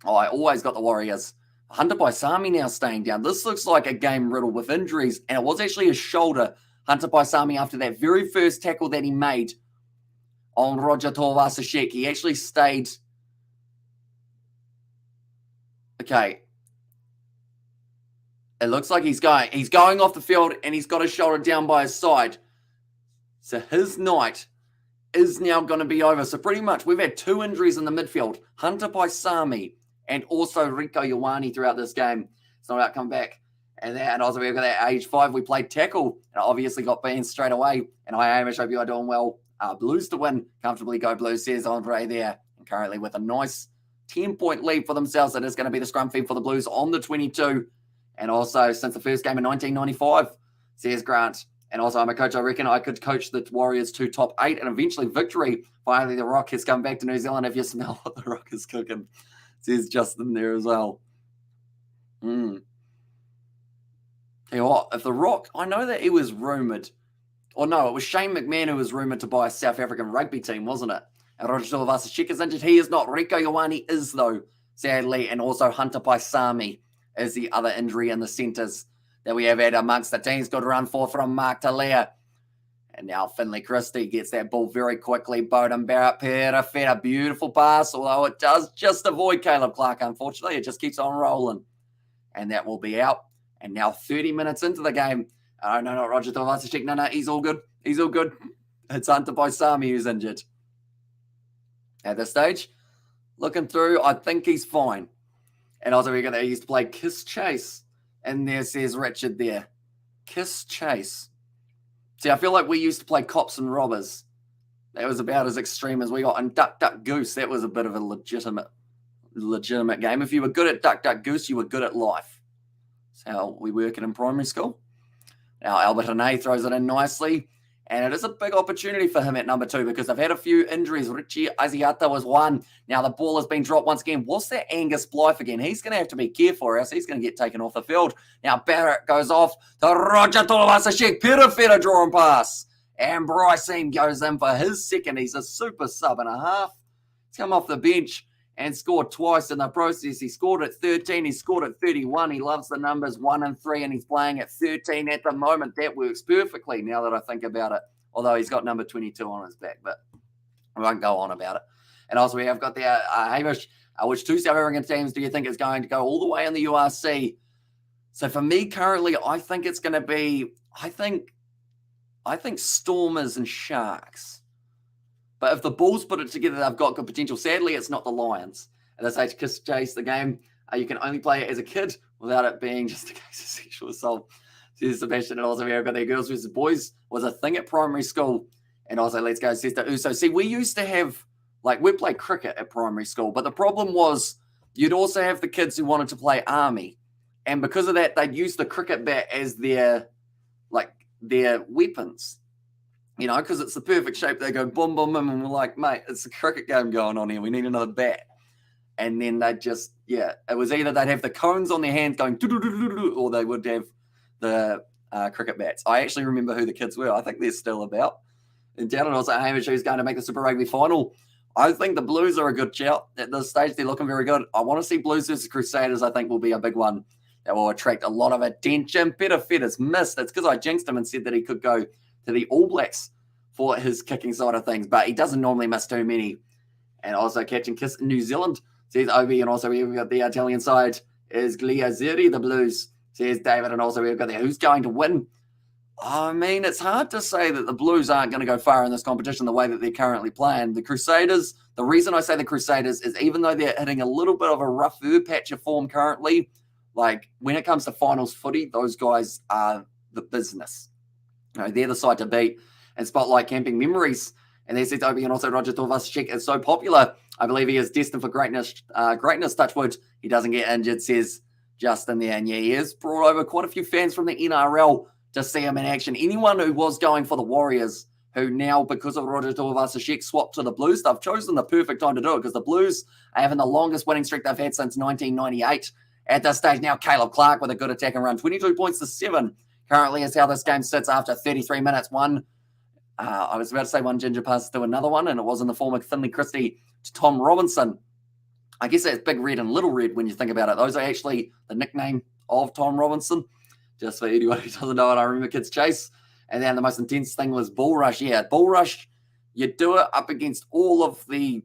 I always got the Warriors. Hunter Paisami now staying down. This looks like a game riddled with injuries. And it was actually his shoulder, Hunter Paisami, after that very first tackle that he made on Roger Tuivasa-Sheck. He actually stayed. Okay. It looks like he's going off the field and he's got his shoulder down by his side. So his night is now going to be over. So pretty much we've had 2 injuries in the midfield, Hunter Paisami and also Rico Ioane throughout this game. It's not about come back. And also we've got that age 5. We played tackle and obviously got banned straight away. And Hamish, hope you are doing well. Blues to win. Comfortably go Blues, says Andre there. And currently with a nice 10-point lead for themselves. It is going to be the scrum feed for the Blues on the 22. And also since the first game in 1995, says Grant. And also, I'm a coach. I reckon I could coach the Warriors to top 8 and eventually victory. Finally, the Rock has come back to New Zealand. If you smell what the Rock is cooking, says Justin there as well. Tell you what, if the Rock, I know that he was rumoured, or no, it was Shane McMahon who was rumoured to buy a South African rugby team, wasn't it? And Roger Tuivasa-Sheck is injured. He is not. Rico Ioane is, though, sadly. And also Hunter Paisami is the other injury in the centres that we have had amongst the teams. Good run for from Mark Talia. And now Finley Christie gets that ball very quickly. Bowden Barrett, Perifetta, beautiful pass, although it does just avoid Caleb Clark, unfortunately. It just keeps on rolling. And that will be out. And now 30 minutes into the game. Oh, no, not Roger Tuivasa-Sheck. No, he's all good. He's all good. It's Hunter Paisami who's injured. At this stage, looking through, I think he's fine. And also we got that he used to play Kiss Chase. And there says Richard there. Kiss Chase. See, I feel like we used to play Cops and Robbers. That was about as extreme as we got. And Duck, Duck, Goose, that was a bit of a legitimate game. If you were good at Duck, Duck, Goose, you were good at life. That's how we work it in primary school. Now, Albert Hane throws it in nicely. And it is a big opportunity for him at number 2 because they've had a few injuries. Richie Asiata was one. Now the ball has been dropped once again. What's that Angus Blythe again? He's going to have to be careful or else he's going to get taken off the field. Now Barrett goes off to Roger Tuivasa-Sheck. Perifetta drawing pass. And Bryson goes in for his second. He's a super sub and a half. He's come off the bench and scored twice in the process. He scored at 13. He scored at 31. He loves the numbers 1 and 3, and he's playing at 13 at the moment. That works perfectly now that I think about it, although he's got number 22 on his back, but I won't go on about it. And also we have got the Hamish, which 2 South African teams do you think is going to go all the way in the URC? So for me currently, I think it's going to be, I think Stormers and Sharks. But if the Bulls put it together, they've got good potential. Sadly, it's not the Lions. And that's to Kiss Chase the game. You can only play it as a kid without it being just a case of sexual assault. Says Sebastian, and also we've got their girls versus boys was a thing at primary school. And also, let's go, Sister Uso. See, we used to have, we played cricket at primary school. But the problem was you'd also have the kids who wanted to play army. And because of that, they'd use the cricket bat as their weapons. You know, because it's the perfect shape. They go boom, boom, boom, and we're like, mate, it's a cricket game going on here. We need another bat. And then they'd just, it was either they'd have the cones on their hands going, or they would have the cricket bats. I actually remember who the kids were. I think they're still about. And down and also Hamish, who's going to make the Super Rugby final. I think the Blues are a good shout. At this stage, they're looking very good. I want to see Blues versus Crusaders, I think, will be a big one. That will attract a lot of attention. Perifetta's missed. It's because I jinxed him and said that he could go to the All Blacks for his kicking side of things, but he doesn't normally miss too many. And also catching Kiss in New Zealand, says Obi, and also we've got the Italian side is Gliazzeri, the Blues, says David, and also we've got the who's going to win. I mean, it's hard to say that the Blues aren't going to go far in this competition the way that they're currently playing. The Crusaders, the reason I say the Crusaders is even though they're hitting a little bit of a rougher patch of form currently, when it comes to finals footy, those guys are the business. You know, they're the side to beat. And Spotlight Camping Memories. And there says Obi, and also Roger Tuivasa-Sheck is so popular. I believe he is destined for greatness. Touchwood. He doesn't get injured, says Justin there. And he has brought over quite a few fans from the NRL to see him in action. Anyone who was going for the Warriors, who now, because of Roger Tuivasa-Sheck, swapped to the Blues, they've chosen the perfect time to do it because the Blues are having the longest winning streak they've had since 1998. At this stage now, Caleb Clark with a good attack and run. 22 points to 7 currently is how this game sits after 33 minutes. I was about to say one ginger pass to another one, and it was in the form of Finley Christie to Tom Robinson. I guess that's Big Red and Little Red when you think about it. Those are actually the nickname of Tom Robinson. Just for anyone who doesn't know it, I remember Kids Chase. And then the most intense thing was Bull Rush. Yeah, Bull Rush, you do it up against all of the,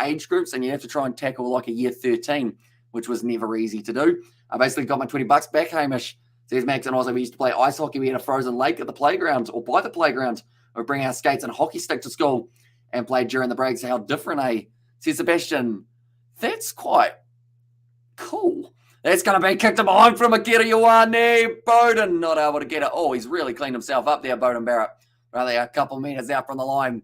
age groups, and you have to try and tackle like a year 13, which was never easy to do. I basically got my $20 back, Hamish. Says Max, and also we used to play ice hockey. We had a frozen lake at the playground or by the playground. We'd bring our skates and hockey stick to school. and played during the breaks. How different, eh? Says Sebastian. That's quite cool. That's going to be kicked behind from Rico Ioane. Bowden not able to get it. Oh, he's really cleaned himself up there, Bowden Barrett. Rather a couple metres out from the line.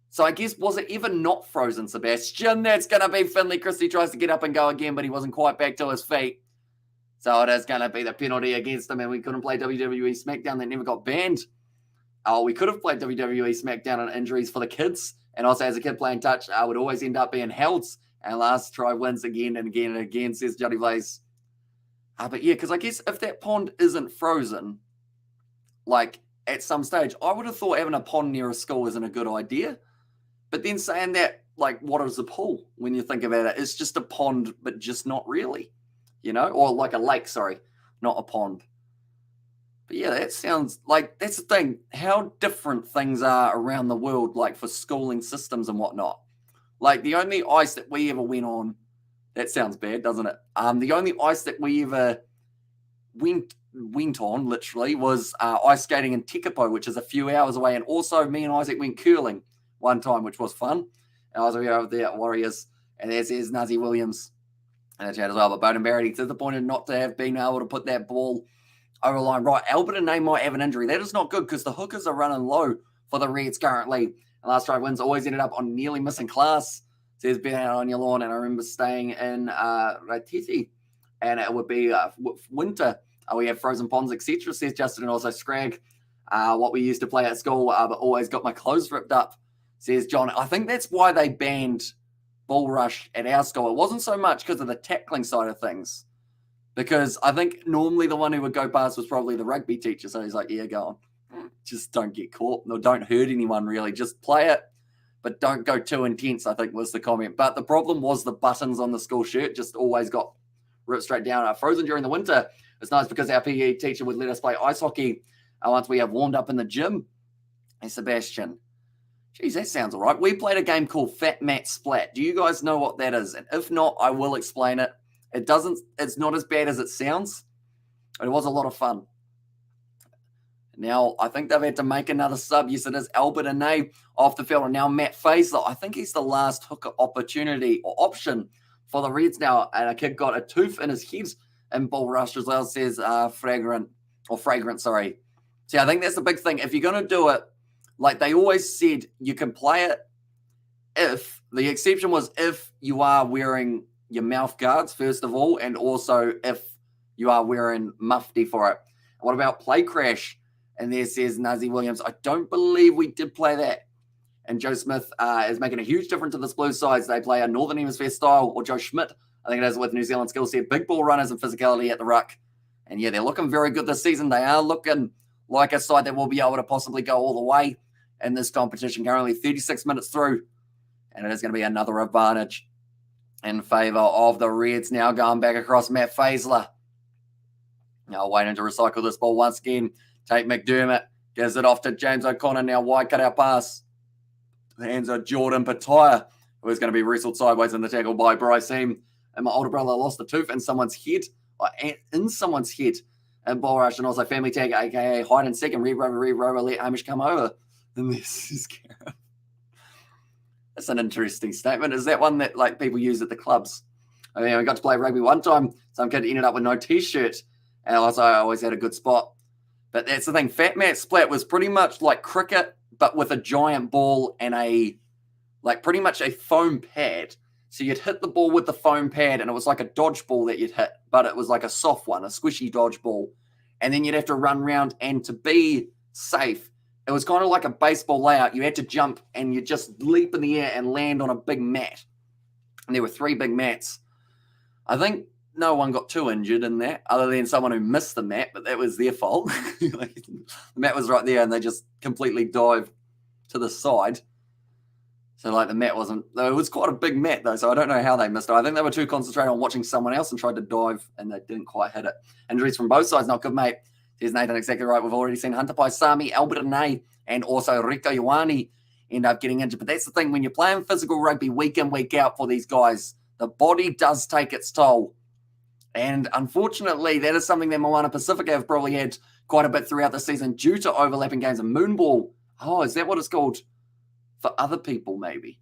So I guess, was it even not frozen, Sebastian? That's going to be Finley. Christie tries to get up and go again, but he wasn't quite back to his feet. So it is going to be the penalty against him, and we couldn't play WWE SmackDown. That never got banned. Oh, we could have played WWE SmackDown on injuries for the kids. And also, as a kid playing touch, I would always end up being held. And last try wins again and again and again, says Johnny Blaze. But yeah, because I guess if that pond isn't frozen, like at some stage, I would have thought having a pond near a school isn't a good idea. But then saying that, like, what is a pool when you think about it? It's just a pond, but just not really, or like a lake, sorry, not a pond. But yeah, that sounds like, that's the thing, how different things are around the world, like for schooling systems and whatnot. Like the only ice that we ever went on, that sounds bad, doesn't it? The only ice that we ever went on, literally, was ice skating in Tekapo, which is a few hours away. And also me and Isaac went curling one time, which was fun. And I was over there at Warriors, and there's Nazi Williams in the chat as well. But Bowden Barrett, he's disappointed not to have been able to put that ball over the line. Right, Albert and Nay might have an injury. That is not good because the hookers are running low for the Reds currently. And last try wins always ended up on nearly missing class. Says being out on your lawn, and I remember staying in Raititi, and it would be winter. We have frozen ponds, etc. Says Justin, and also Scrag. What we used to play at school, but always got my clothes ripped up. Says John. I think that's why they banned bull rush at our school. It wasn't so much because of the tackling side of things, because I think normally the one who would go past was probably the rugby teacher. So he's like, yeah, go on. Just don't get caught. No, don't hurt anyone really. Just play it, but don't go too intense, I think was the comment. But the problem was the buttons on the school shirt just always got ripped straight down. Frozen during the winter. It's nice because our PE teacher would let us play ice hockey once we have warmed up in the gym. Hey, Sebastian. Geez, that sounds all right. We played a game called Fat Mat Splat. Do you guys know what that is? And if not, I will explain it. It's not as bad as it sounds. It was a lot of fun. Now, I think they've had to make another sub. Yes, it is Albert and Nay off the field. And now Matt Faisler. I think he's the last hooker opportunity or option for the Reds now. And a kid got a tooth in his head in bull rush as well, says Fragrant, sorry. See, I think that's the big thing. If you're going to do it, like they always said, you can play it if, the exception was if you are wearing your mouth guards, first of all, and also if you are wearing mufti for it. What about play crash? And there says Nazi Williams, I don't believe we did play that. And Joe Smith is making a huge difference to this Blues sides. They play a Northern Hemisphere style, or Joe Schmidt, I think it is, with New Zealand skill set, big ball runners and physicality at the ruck. And yeah, they're looking very good this season. They are looking like a side that will be able to possibly go all the way in this competition. Currently 36 minutes through, and it is going to be another advantage in favour of the Reds. Now going back across Matt Faisler. Now waiting to recycle this ball once again. Tate McDermott gives it off to James O'Connor. Now wide cut-out pass. The hands of Jordan Pataya, who is going to be wrestled sideways in the tackle by Bryce Heem. And my older brother lost a tooth in someone's head. And ball rush, and also family tag, a.k.a. hide and seek, and Red Rover, let Hamish come over. And this is Karen. That's an interesting statement. Is that one that like people use at the clubs? I mean, we got to play rugby one time. Some kid ended up with no T-shirt. And also, I always had a good spot. But that's the thing. Fat Mat Splat was pretty much like cricket, but with a giant ball and pretty much a foam pad. So you'd hit the ball with the foam pad, and it was like a dodgeball that you'd hit, but it was like a soft one, a squishy dodgeball. And then you'd have to run around, and to be safe, it was kind of like a baseball layout. You had to jump, and you just leap in the air and land on a big mat. And there were 3 big mats. I think no one got too injured in that, other than someone who missed the mat, but that was their fault. The mat was right there, and they just completely dived to the side. So, like, the mat wasn't... It was quite a big mat, though, so I don't know how they missed it. I think they were too concentrated on watching someone else and tried to dive, and they didn't quite hit it. Injuries from both sides, not good, mate. Says Nathan, exactly right. We've already seen Hunter Paisami, Albert Ioane, and also Rico Ioane end up getting injured. But that's the thing. When you're playing physical rugby week in, week out for these guys, the body does take its toll. And unfortunately, that is something that Moana Pacific have probably had quite a bit throughout the season due to overlapping games of Moonball. Oh, is that what it's called? for other people maybe.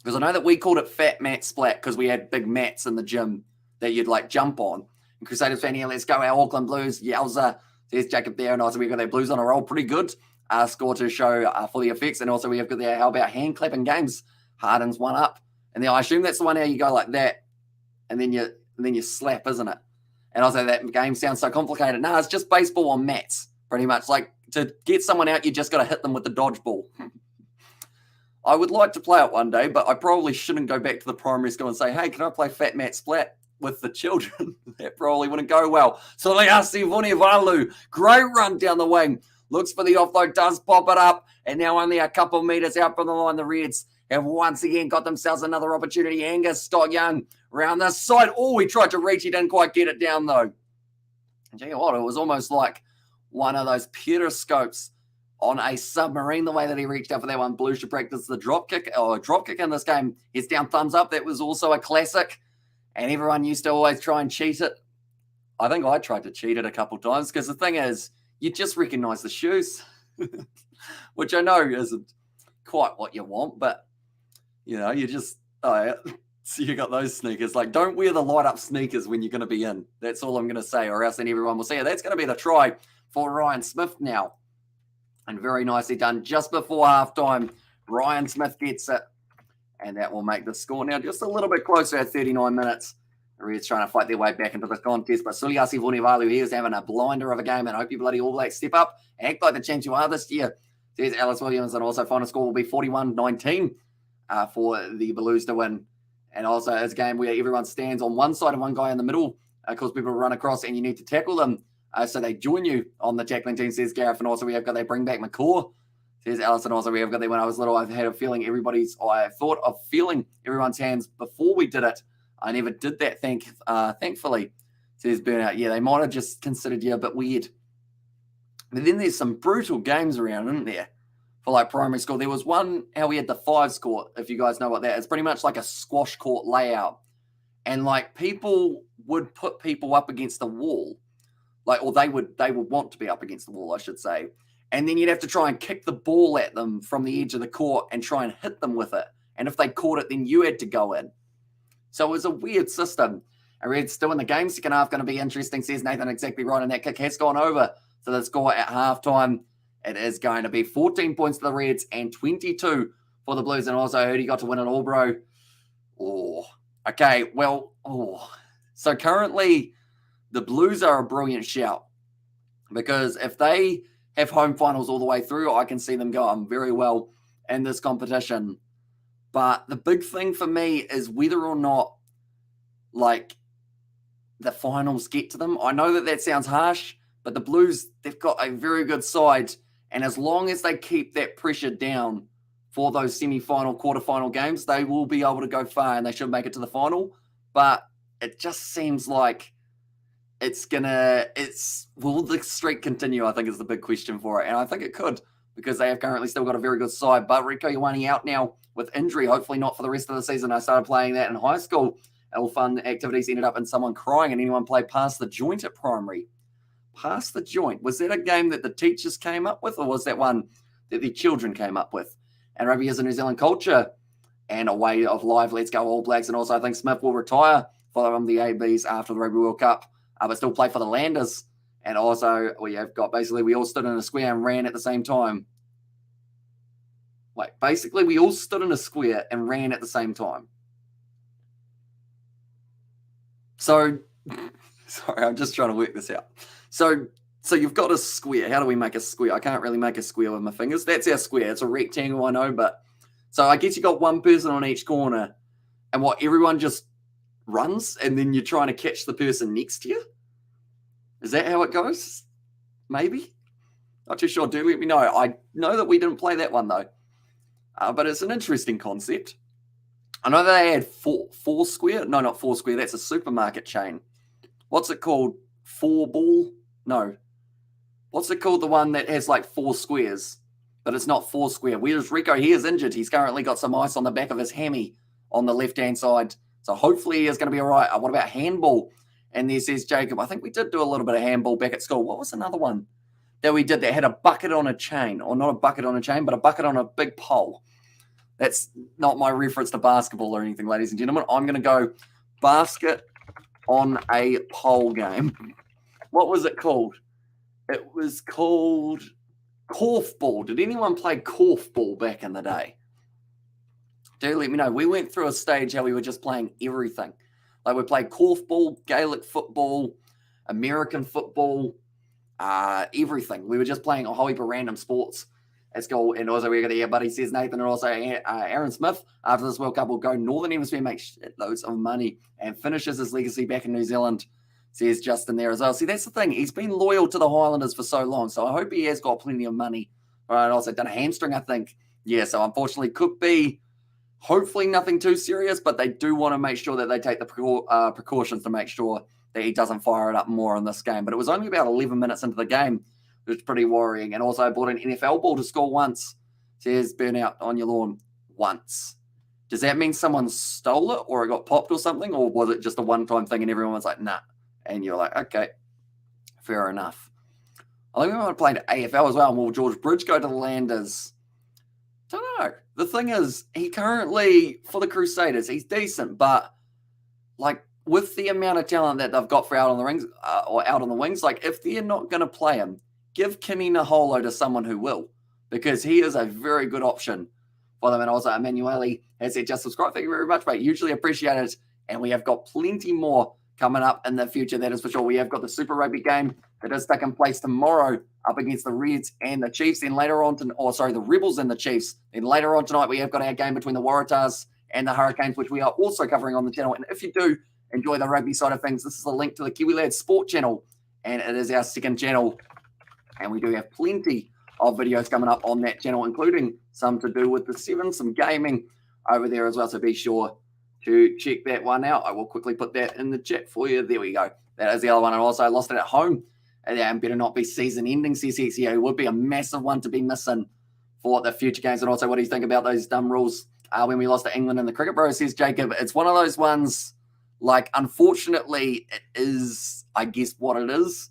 Because I know that we called it fat mat splat because we had big mats in the gym that you'd like jump on. And Crusaders fan here, let's go, our Auckland Blues, yowza. There's Jacob there, and also we've got their Blues on a roll, pretty good score to show for the effects. And also we have got there, how about hand clapping games? Harden's one up. And then I assume that's the one how you go like that, and then you slap, isn't it? And also that game sounds so complicated. No, it's just baseball on mats, pretty much. Like to get someone out, you just got to hit them with the dodgeball. I would like to play it one day, but I probably shouldn't go back to the primary school and say, hey, can I play fat mat splat with the children? That probably wouldn't go well. So Tuivasa-Sheck, great run down the wing. Looks for the offload, does pop it up. And now only a couple meters out from the line, the Reds have once again got themselves another opportunity. Angus Stott Young round the side. Oh, he tried to reach. He didn't quite get it down, though. And tell you what, it was almost like one of those periscopes on a submarine, the way that he reached out for that one. Blues should practice the drop kick in this game. He's down, thumbs up. That was also a classic. And everyone used to always try and cheat it. I think I tried to cheat it a couple times because the thing is, you just recognize the shoes, which I know isn't quite what you want, but, you know, you just, so you got those sneakers. Like, don't wear the light-up sneakers when you're going to be in. That's all I'm going to say, or else then everyone will see it. That's going to be the try for Ryan Smith now. And very nicely done just before halftime. Ryan Smith gets it. And that will make the score now just a little bit closer at 39 minutes. The Reds trying to fight their way back into the contest. But Tuivasa-Sheck, he is having a blinder of a game. And I hope you bloody All Blacks step up and act like the champs you are this year. There's Alice Williams. And also final score will be 41-19 for the Blues to win. And also it's a game where everyone stands on one side and one guy in the middle because people run across and you need to tackle them. So they join you on the tackling team, says Gareth. And also we have got they bring back McCaw, says Alison. Also we have got there when I was little, I had a feeling I thought of feeling everyone's hands before we did it. I never did that, thankfully, says Burnout. Yeah, they might have just considered you a bit weird. But then there's some brutal games around, isn't there? For like primary school. There was one, how we had the 5 court, if you guys know what that is. It's pretty much like a squash court layout. And like people would put people up against the wall. Like, or they would want to be up against the wall, I should say. And then you'd have to try and kick the ball at them from the edge of the court and try and hit them with it. And if they caught it, then you had to go in. So it was a weird system. And Red's still in the game. Second half going to be interesting, says Nathan. Exactly right. And that kick has gone over. So the score at halftime, it is going to be 14 points to the Reds and 22 for the Blues. And also I heard he got to win an All-Bro. Oh, okay. Well, so currently the Blues are a brilliant shout because if they have home finals all the way through, I can see them going very well in this competition. But the big thing for me is whether or not, like, the finals get to them. I know that sounds harsh, but the Blues, they've got a very good side. And as long as they keep that pressure down for those semi-final, quarterfinal games, they will be able to go far and they should make it to the final. But it just seems like will the streak continue, I think is the big question for it. And I think it could because they have currently still got a very good side. But Rico Ioane out now with injury, hopefully not for the rest of the season. I started playing that in high school. All fun activities ended up in someone crying and anyone played Pass the Joint at primary. Pass the Joint. Was that a game that the teachers came up with or was that one that the children came up with? And rugby is a New Zealand culture and a way of life. Let's go All Blacks. And also I think Smith will retire following the ABs after the Rugby World Cup. But still play for the Landers. And also, we have got basically, we all stood in a square and ran at the same time. Wait, basically, we all stood in a square and ran at the same time. So, sorry, I'm just trying to work this out. So you've got a square. How do we make a square? I can't really make a square with my fingers. That's our square. It's a rectangle, I know, but so I guess you got one person on each corner. And everyone just runs and then you're trying to catch the person next to you? Is that how it goes? Maybe? Not too sure. Do let me know. I know that we didn't play that one, though. But it's an interesting concept. I know they had four square. No, not four square. That's a supermarket chain. What's it called? Four ball? No. What's it called? The one that has like 4 squares, but it's not 4 square. Whereas Rico, he is injured. He's currently got some ice on the back of his hammy on the left-hand side. So hopefully he is going to be all right. What about handball? And there says Jacob, I think we did do a little bit of handball back at school. What was another one that we did that had a bucket on a chain? Or not a bucket on a chain, but a bucket on a big pole. That's not my reference to basketball or anything, ladies and gentlemen. I'm going to go basket on a pole game. What was it called? It was called korfball. Did anyone play korfball back in the day? Do let me know. We went through a stage how we were just playing everything. Like we played korfball, Gaelic football, American football, everything. We were just playing a whole heap of random sports at school. And also we're going to hear Buddy says Nathan and also Aaron Smith after this World Cup will go Northern Hemisphere, make loads of money and finishes his legacy back in New Zealand, says Justin there as well. See, that's the thing. He's been loyal to the Highlanders for so long. So I hope he has got plenty of money. Right, also done a hamstring, I think. Yeah, so unfortunately could be hopefully nothing too serious, but they do want to make sure that they take the precautions to make sure that he doesn't fire it up more in this game. But it was only about 11 minutes into the game, which was pretty worrying. And also I bought an NFL ball to score once. Says burnout on your lawn once. Does that mean someone stole it or it got popped or something? Or was it just a one-time thing and everyone was like, nah. And you're like, okay, fair enough. I think we might have played AFL as well. And will George Bridge go to the Landers? Don't know. The thing is, he currently, for the Crusaders, he's decent, but like with the amount of talent that they've got for out on the rings or out on the wings, like if they're not going to play him, give Kimi Naholo to someone who will, because he is a very good option for them. And also, Emanuele has said, just subscribe. Thank you very much, mate. Usually appreciate it. And we have got plenty more coming up in the future, that is for sure. We have got the Super Rugby game that is taking place tomorrow up against the Reds and the Chiefs. Then later on, the Rebels and the Chiefs. Then later on tonight, we have got our game between the Waratahs and the Hurricanes, which we are also covering on the channel. And if you do enjoy the rugby side of things, this is a link to the Kiwi Lads Sport channel, and it is our second channel. And we do have plenty of videos coming up on that channel, including some to do with the Sevens, some gaming over there as well. So be sure to check that one out. I will quickly put that in the chat for you. There we go. That is the other one. I also lost it at home. And better not be season-ending CCX. Yeah, it would be a massive one to be missing for the future games. And also, what do you think about those dumb rules when we lost to England in the Cricket Bro? Says Jacob. It's one of those ones, like, unfortunately, it is, I guess, what it is.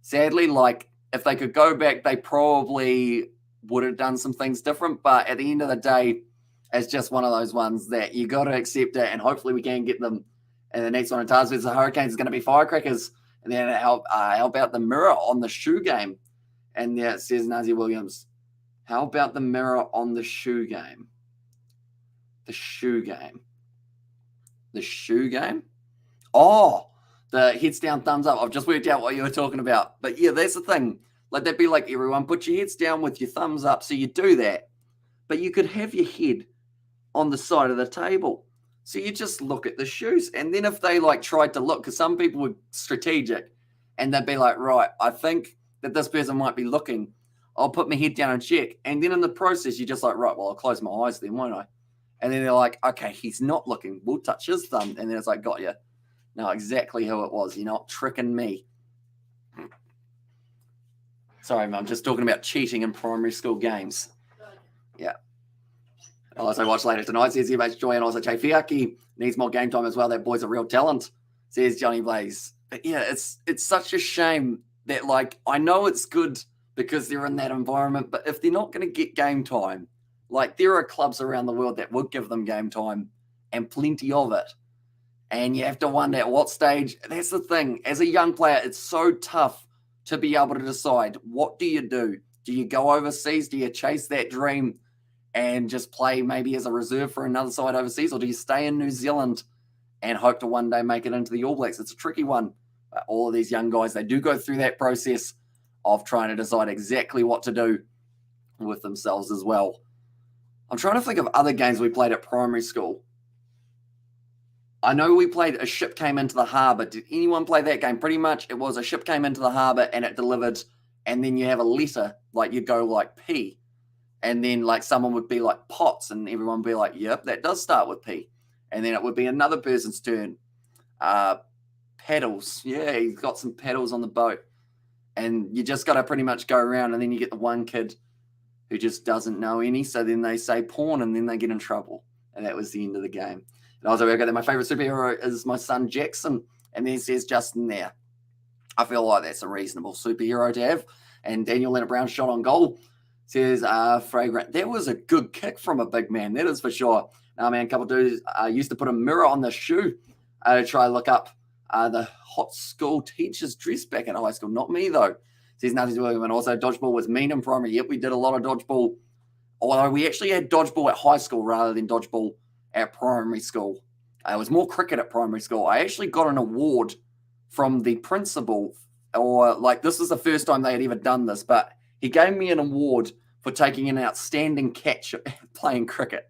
Sadly, like, if they could go back, they probably would have done some things different. But at the end of the day, it's just one of those ones that you got to accept it, and hopefully we can get them. And the next one in Tars versus the Hurricanes is going to be Firecrackers. And then how about the mirror on the shoe game? And yeah, it says Nazi Williams. How about the mirror on the shoe game? The shoe game. The shoe game? Oh, the heads down, thumbs up. I've just worked out what you were talking about. But yeah, that's the thing. Let that be like, everyone, put your heads down with your thumbs up. So you do that. But you could have your head on the side of the table. So you just look at the shoes. And then if they like tried to look, because some people were strategic and they'd be like, right, I think that this person might be looking. I'll put my head down and check. And then in the process, you're just like, right, well, I'll close my eyes then, won't I? And then they're like, okay, he's not looking. We'll touch his thumb. And then it's like, got you. Know exactly who it was. You're not tricking me. Sorry, I'm just talking about cheating in primary school games. Yeah. I'll also watch later tonight, says Everybody's Joy, and also Chaifiaki needs more game time as well. That boy's a real talent, says Johnny Blaze. But yeah, it's such a shame that, like, I know it's good because they're in that environment, but if they're not going to get game time, like, there are clubs around the world that would give them game time and plenty of it. And you have to wonder at what stage. That's the thing. As a young player, it's so tough to be able to decide, what do you do? Do you go overseas? Do you chase that dream and just play maybe as a reserve for another side overseas? Or do you stay in New Zealand and hope to one day make it into the All Blacks? It's a tricky one. All of these young guys, they do go through that process of trying to decide exactly what to do with themselves as well. I'm trying to think of other games we played at primary school. I know we played A Ship Came Into the Harbour. Did anyone play that game? Pretty much it was a ship came into the harbour and it delivered, and then you have a letter, like you go like P. And then like someone would be like Potts, and everyone would be like, yep, that does start with P. And then it would be another person's turn. Paddles. Yeah, he's got some paddles on the boat. And you just got to pretty much go around, and then you get the one kid who just doesn't know any. So then they say porn, and then they get in trouble. And that was the end of the game. And I was like, okay, my favorite superhero is my son Jackson. And then it says Justin there. I feel like that's a reasonable superhero to have. And Daniel Leonard Brown shot on goal, Says Fragrant. That was a good kick from a big man, that is for sure. Now, man, a couple of dudes used to put a mirror on the shoe to try to look up the hot school teacher's dress back in high school. Not me, though. Says Nothing's William. And also, dodgeball was mean in primary. Yep, we did a lot of dodgeball. Although we actually had dodgeball at high school rather than dodgeball at primary school. It was more cricket at primary school. I actually got an award from the principal, or like this was the first time they had ever done this, but he gave me an award for taking an outstanding catch playing cricket,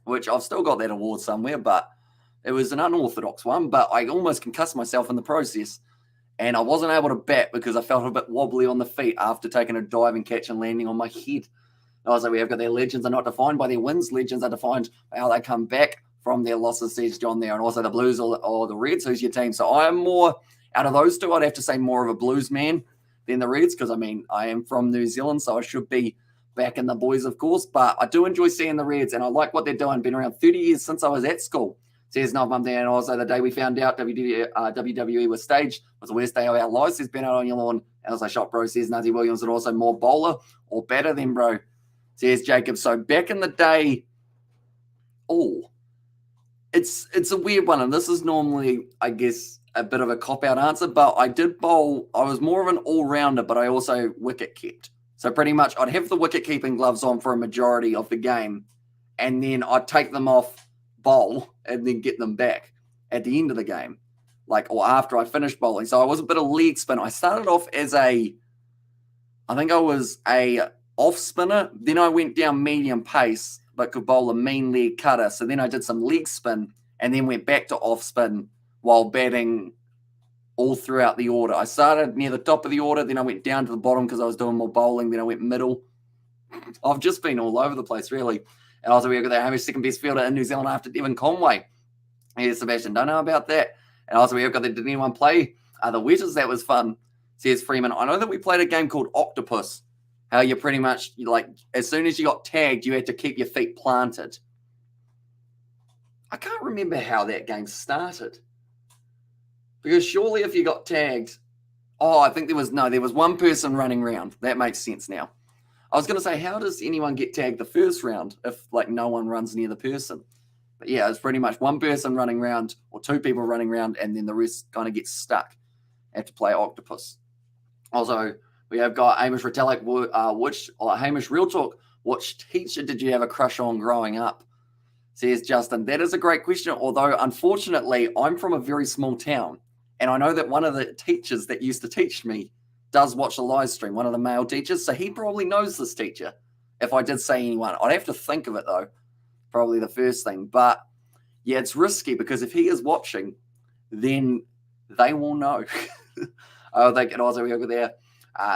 which I've still got that award somewhere, but it was an unorthodox one, but I almost concussed myself in the process. And I wasn't able to bat because I felt a bit wobbly on the feet after taking a diving catch and landing on my head. I was like, we have got their legends are not defined by their wins. Legends are defined by how they come back from their losses, says John there. And also the Blues or the Reds, who's your team? So I am more, out of those two, I'd have to say more of a Blues man than the Reds, because, I mean, I am from New Zealand, so I should be back in the boys, of course. But I do enjoy seeing the Reds, and I like what they're doing. Been around 30 years since I was at school. Says Not Mum there. And also the day we found out WWE was staged was the worst day of our lives. Says Been Out on Your Lawn. And also Shot Bro says Nutty Williams, and also more bowler or better than bro. Says Jacob. So back in the day, it's a weird one, and this is normally, I guess, a bit of a cop-out answer, but I did bowl. I was more of an all-rounder, but I also wicket-kept. So pretty much I'd have the wicket-keeping gloves on for a majority of the game, and then I'd take them off, bowl, and then get them back at the end of the game, or after I finished bowling. So I was a bit of leg spin. I started off as I think I was a off spinner. Then I went down medium pace, but could bowl a mean leg cutter. So then I did some leg spin and then went back to off spin while batting all throughout the order. I started near the top of the order, then I went down to the bottom because I was doing more bowling, then I went middle. I've just been all over the place, really. And also we got the Hamish second best fielder in New Zealand after Devon Conway. Here's Sebastian, don't know about that. And also we've got the Did Anyone Play the Wetters? That was fun, says Freeman. I know that we played a game called Octopus, how you pretty much, as soon as you got tagged, you had to keep your feet planted. I can't remember how that game started. Because surely if you got tagged, I think there was one person running around. That makes sense now. I was going to say, how does anyone get tagged the first round if no one runs near the person? But yeah, it's pretty much one person running around or two people running around, and then the rest kind of get stuck. Have to play Octopus. Also, we have got Hamish Retallick, Hamish Real Talk. Which teacher did you have a crush on growing up? Says Justin. That is a great question, although unfortunately I'm from a very small town, and I know that one of the teachers that used to teach me does watch the live stream, one of the male teachers, so he probably knows this teacher if I did say anyone. I'd have to think of it, though, probably the first thing. But yeah, it's risky because if he is watching, then they will know. I think it also over there.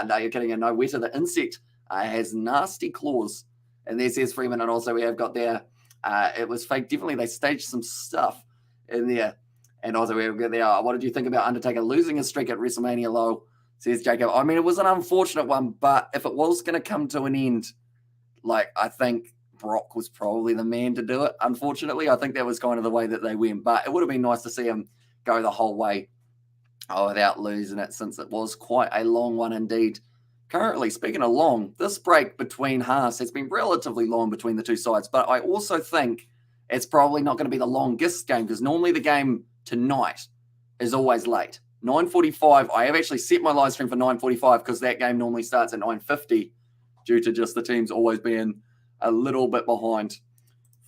No, you're kidding. No wetter. The insect has nasty claws. And there says Freeman. And also we have got there, it was fake. Definitely they staged some stuff in there. And also we have got there, what did you think about Undertaker losing his streak at WrestleMania low? Says Jacob. I mean, it was an unfortunate one, but if it was going to come to an end, I think Brock was probably the man to do it. Unfortunately, I think that was kind of the way that they went. But it would have been nice to see him go the whole way without losing it, since it was quite a long one indeed. Currently, speaking of long, this break between halves has been relatively long between the two sides, but I also think it's probably not going to be the longest game, because normally the game tonight is always late. 9:45, I have actually set my live stream for 9:45 because that game normally starts at 9:50 due to just the teams always being a little bit behind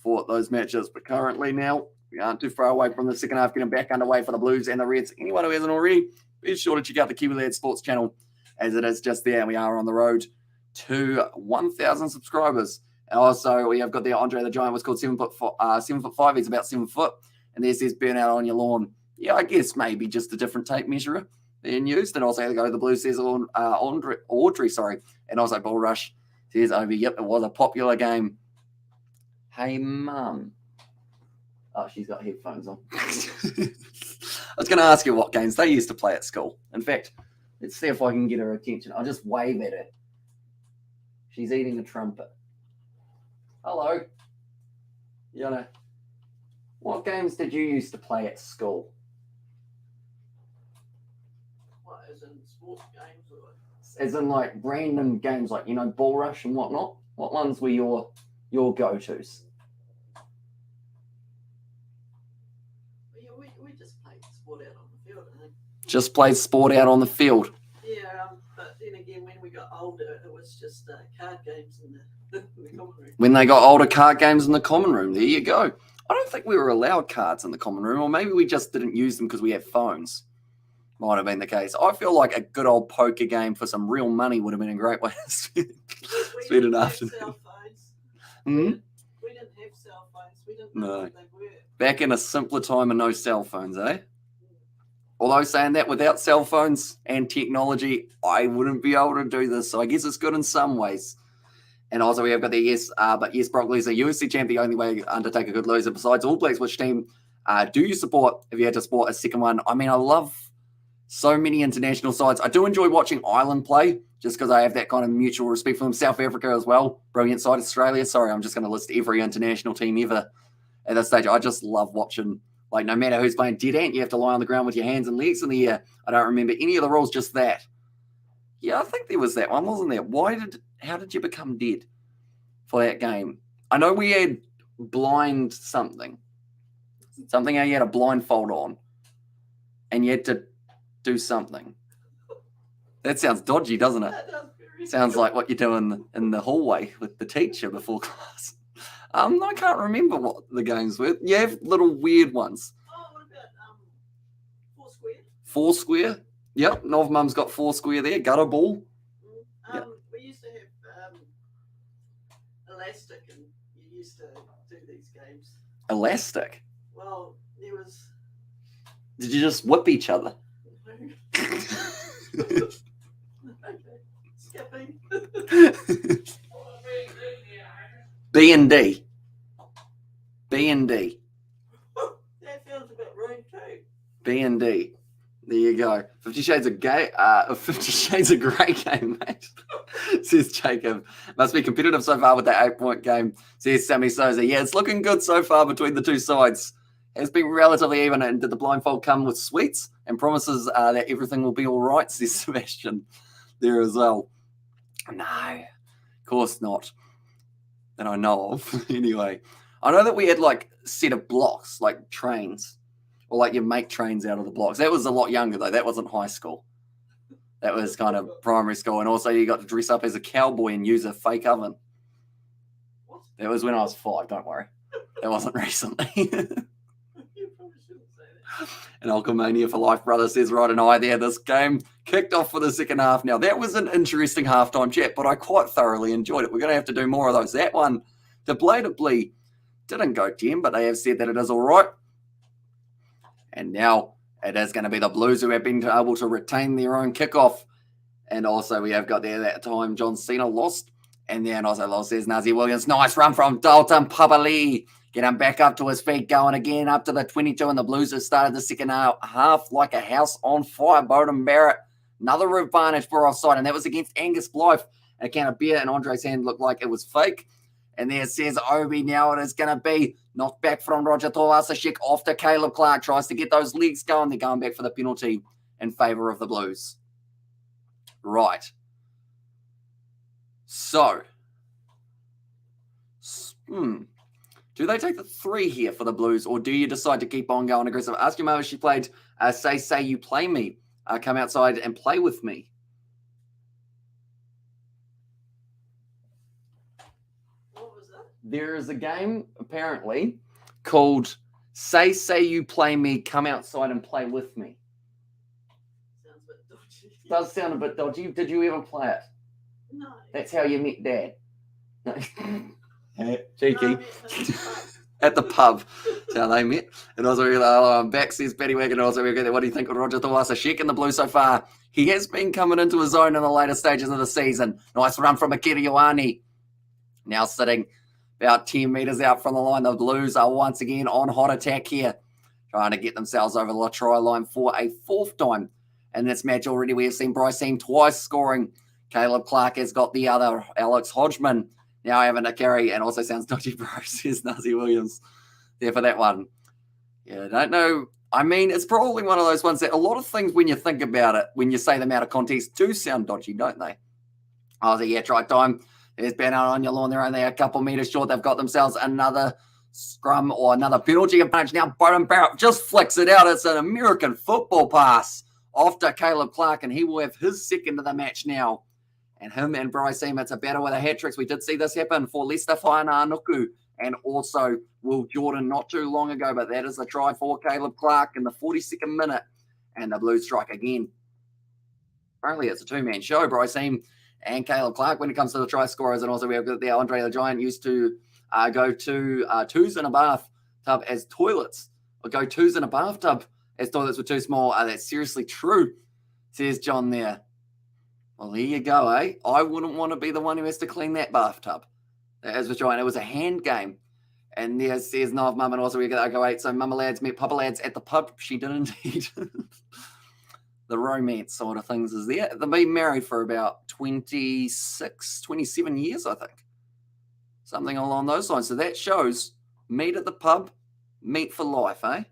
for those matches. But currently now, we aren't too far away from the second half getting back underway for the Blues and the Reds. Anyone who hasn't already, be sure to check out the Kiwi Lads Sports channel, as it is just there, and we are on the road to 1,000 subscribers. And also, we have got there Andre the Giant, was called 7'5". He's about 7 foot. And there's this Burnout on Your Lawn. Yeah, I guess maybe just a different tape measurer being used. And also, go to the Blues says Audrey, and also Bull Rush says over. Yep, it was a popular game. Hey, Mum. Oh, she's got headphones on. I was going to ask you what games they used to play at school. In fact, let's see if I can get her attention. I'll just wave at her. She's eating a trumpet. Hello. What games did you used to play at school? What, as in sports games? Or? As in like random games like, Bull Rush and whatnot? What ones were your go-tos? We just played sport out on the field, I think. Just played sport out on the field. Yeah, but then again, when we got older, it was just card games in the common room. When they got older, card games in the common room. There you go. I don't think we were allowed cards in the common room, or maybe we just didn't use them because we had phones. Might have been the case. I feel like a good old poker game for some real money would have been a great way to spend an afternoon. Cell phones. Hmm? We didn't have cell phones. We didn't No. know what they were. Back in a simpler time and no cell phones, eh? Although saying that, without cell phones and technology, I wouldn't be able to do this. So I guess it's good in some ways. And also we have got the yes, but yes, Brock Lesnar, UFC champ, the only way to undertake a good loser. Besides All Blacks, which team do you support if you had to support a second one? I mean, I love so many international sides. I do enjoy watching Ireland play just because I have that kind of mutual respect for them. South Africa as well. Brilliant side. Australia. Sorry, I'm just going to list every international team ever at this stage. I just love watching, like, no matter who's playing dead ant, you have to lie on the ground with your hands and legs in the air. I don't remember any of the rules, just that. Yeah, I think there was that one, wasn't there? How did you become dead for that game? I know we had blind something how you had a blindfold on and you had to do something. That sounds dodgy, doesn't it? Sounds like what you do in the hallway with the teacher before class. I can't remember what the games were. You have little weird ones. Oh, what about Foursquare? Foursquare? Yep, Nov Mum's got Foursquare there. Gutter ball. Yep. We used to have elastic, and you used to do these games. Elastic? Well, there was... Did you just whip each other? Okay. Skipping. B&D. B&D. That feels a bit rude too. B&D. There you go. 50 Shades of Grey game, mate. Says Jacob. Must be competitive so far with that 8-point game. Says Sammy Souza. Yeah, it's looking good so far between the two sides. It's been relatively even. And did the blindfold come with sweets and promises that everything will be all right, says Sebastian there as well. No, of course not. That I know of. Anyway, I know that we had like a set of blocks, like trains. Or like you make trains out of the blocks. That was a lot younger, though. That wasn't high school. That was kind of primary school. And also you got to dress up as a cowboy and use a fake oven. What? That was when I was 5, don't worry. That wasn't recently. You probably shouldn't say that. And Alchemania for Life, brother, says right and I there. This game kicked off for the second half. Now, that was an interesting halftime chat, but I quite thoroughly enjoyed it. We're going to have to do more of those. That one, debatably, didn't go 10, but they have said that it is all right. And now it is going to be the Blues who have been able to retain their own kickoff. And also we have got there that time John Cena lost. And then also lost says Nazi Williams. Nice run from Dalton Papali. Get him back up to his feet, going again up to the 22. And the Blues have started the second half like a house on fire. Bowden Barrett, another advantage for offside. And that was against Angus Blythe. And a can of beer and Andre's hand looked like it was fake. And there says Obi. Now it is going to be knocked back from Roger Tuivasa-Sheck off to Caleb Clark. Tries to get those legs going. They're going back for the penalty in favour of the Blues. Right. So. Do they take the 3 here for the Blues, or do you decide to keep on going aggressive? Ask your mother if she played Say You Play Me. Come outside and play with me. There is a game, apparently, called Say You Play Me, Come Outside and Play With Me. Sounds a bit dodgy. Does sound a bit dodgy. Did you ever play it? No. That's how you met Dad. No. Cheeky. At the pub. That's how they met. And also, I'm back, says Betty Wagon. Also, what do you think of Roger Tuivasa-Sheck in the Blues so far? He has been coming into his own in the later stages of the season. Nice run from Rico Ioane. Now sitting about 10 metres out from the line. The Blues are once again on hot attack here, trying to get themselves over the try line for a 4th time. And this match already, we have seen Bryce Heem twice scoring. Caleb Clark has got the other. Alex Hodgman now having to carry, and also sounds dodgy, bro, says Nazi Williams there for that one. Yeah, I don't know I mean, it's probably one of those ones that a lot of things, when you think about it, when you say them out of context, do sound dodgy, don't they? I was like, yeah, try time. There's Ben out on your lawn. They're only a couple metres short. They've got themselves another scrum or another penalty advantage. Now, Bowden Barrett just flicks it out. It's an American football pass off to Caleb Clark, and he will have his second of the match now. And him and Bryce Eam, it's a battle with the hat-tricks. We did see this happen for Leicester Whainaanuku and also Will Jordan not too long ago, but that is a try for Caleb Clark in the 42nd minute, and the Blues strike again. Apparently, it's a two-man show, Bryce Eam and Caleb Clark when it comes to the try scorers, and also we have got the Andre the Giant used to go to twos in a bathtub as toilets, or go twos in a bathtub as toilets were too small. That's seriously true, says John there. Well, there you go, eh? I wouldn't want to be the one who has to clean that bathtub. As we're trying, it was a hand game. And there says Nav Mum, and also we go 8. So Mama Lads met Papa Lads at the pub. She did indeed. The romance sort of things is there. They've been married for about 26, 27 years, I think. Something along those lines. So that shows meet at the pub, meet for life, eh?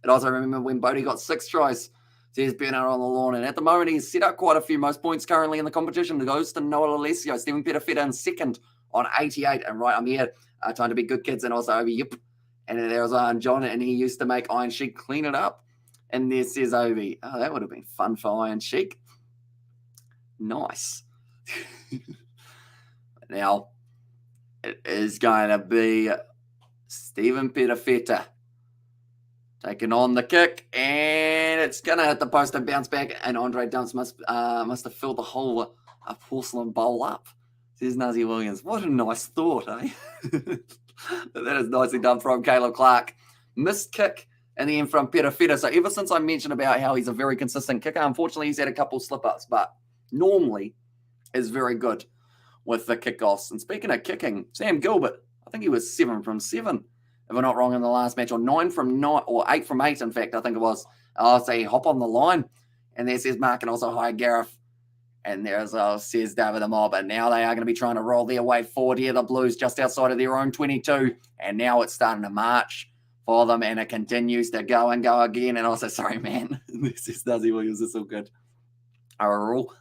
And also remember when Bodie got 6 tries. There's Bernard on the lawn, and at the moment he's set up quite a few. Most points currently in the competition. It goes to Noah Alessio. Stephen Petafetta in second on 88. And right, I'm here trying to be good kids, and also over, yep. And then there was Iron John, and he used to make Iron Sheik clean it up. And there says Ovi. Oh, that would have been fun for Iron Sheik. Nice. Now, it is going to be Stephen Petafetta taking on the kick, and it's going to hit the post and bounce back, and Andre Dumps must have filled the whole porcelain bowl up, says Nazi Williams. What a nice thought, eh? That is nicely done from Caleb Clark. Missed kick in the end from Petafetta. So ever since I mentioned about how he's a very consistent kicker, unfortunately he's had a couple slip-ups, but normally is very good with the kickoffs. And speaking of kicking, Sam Gilbert, I think he was 7 from 7. If we're not wrong in the last match, or 9 from 9, or 8 from 8, in fact, I think it was. I'll say hop on the line. And there says Mark, and also hi, Gareth. And there as well says David the Mob. And now they are going to be trying to roll their way forward here, the Blues, just outside of their own 22. And now it's starting to march for them, and it continues to go and go again. And also, sorry, man, this is Nazi Williams. It's all good. Overall.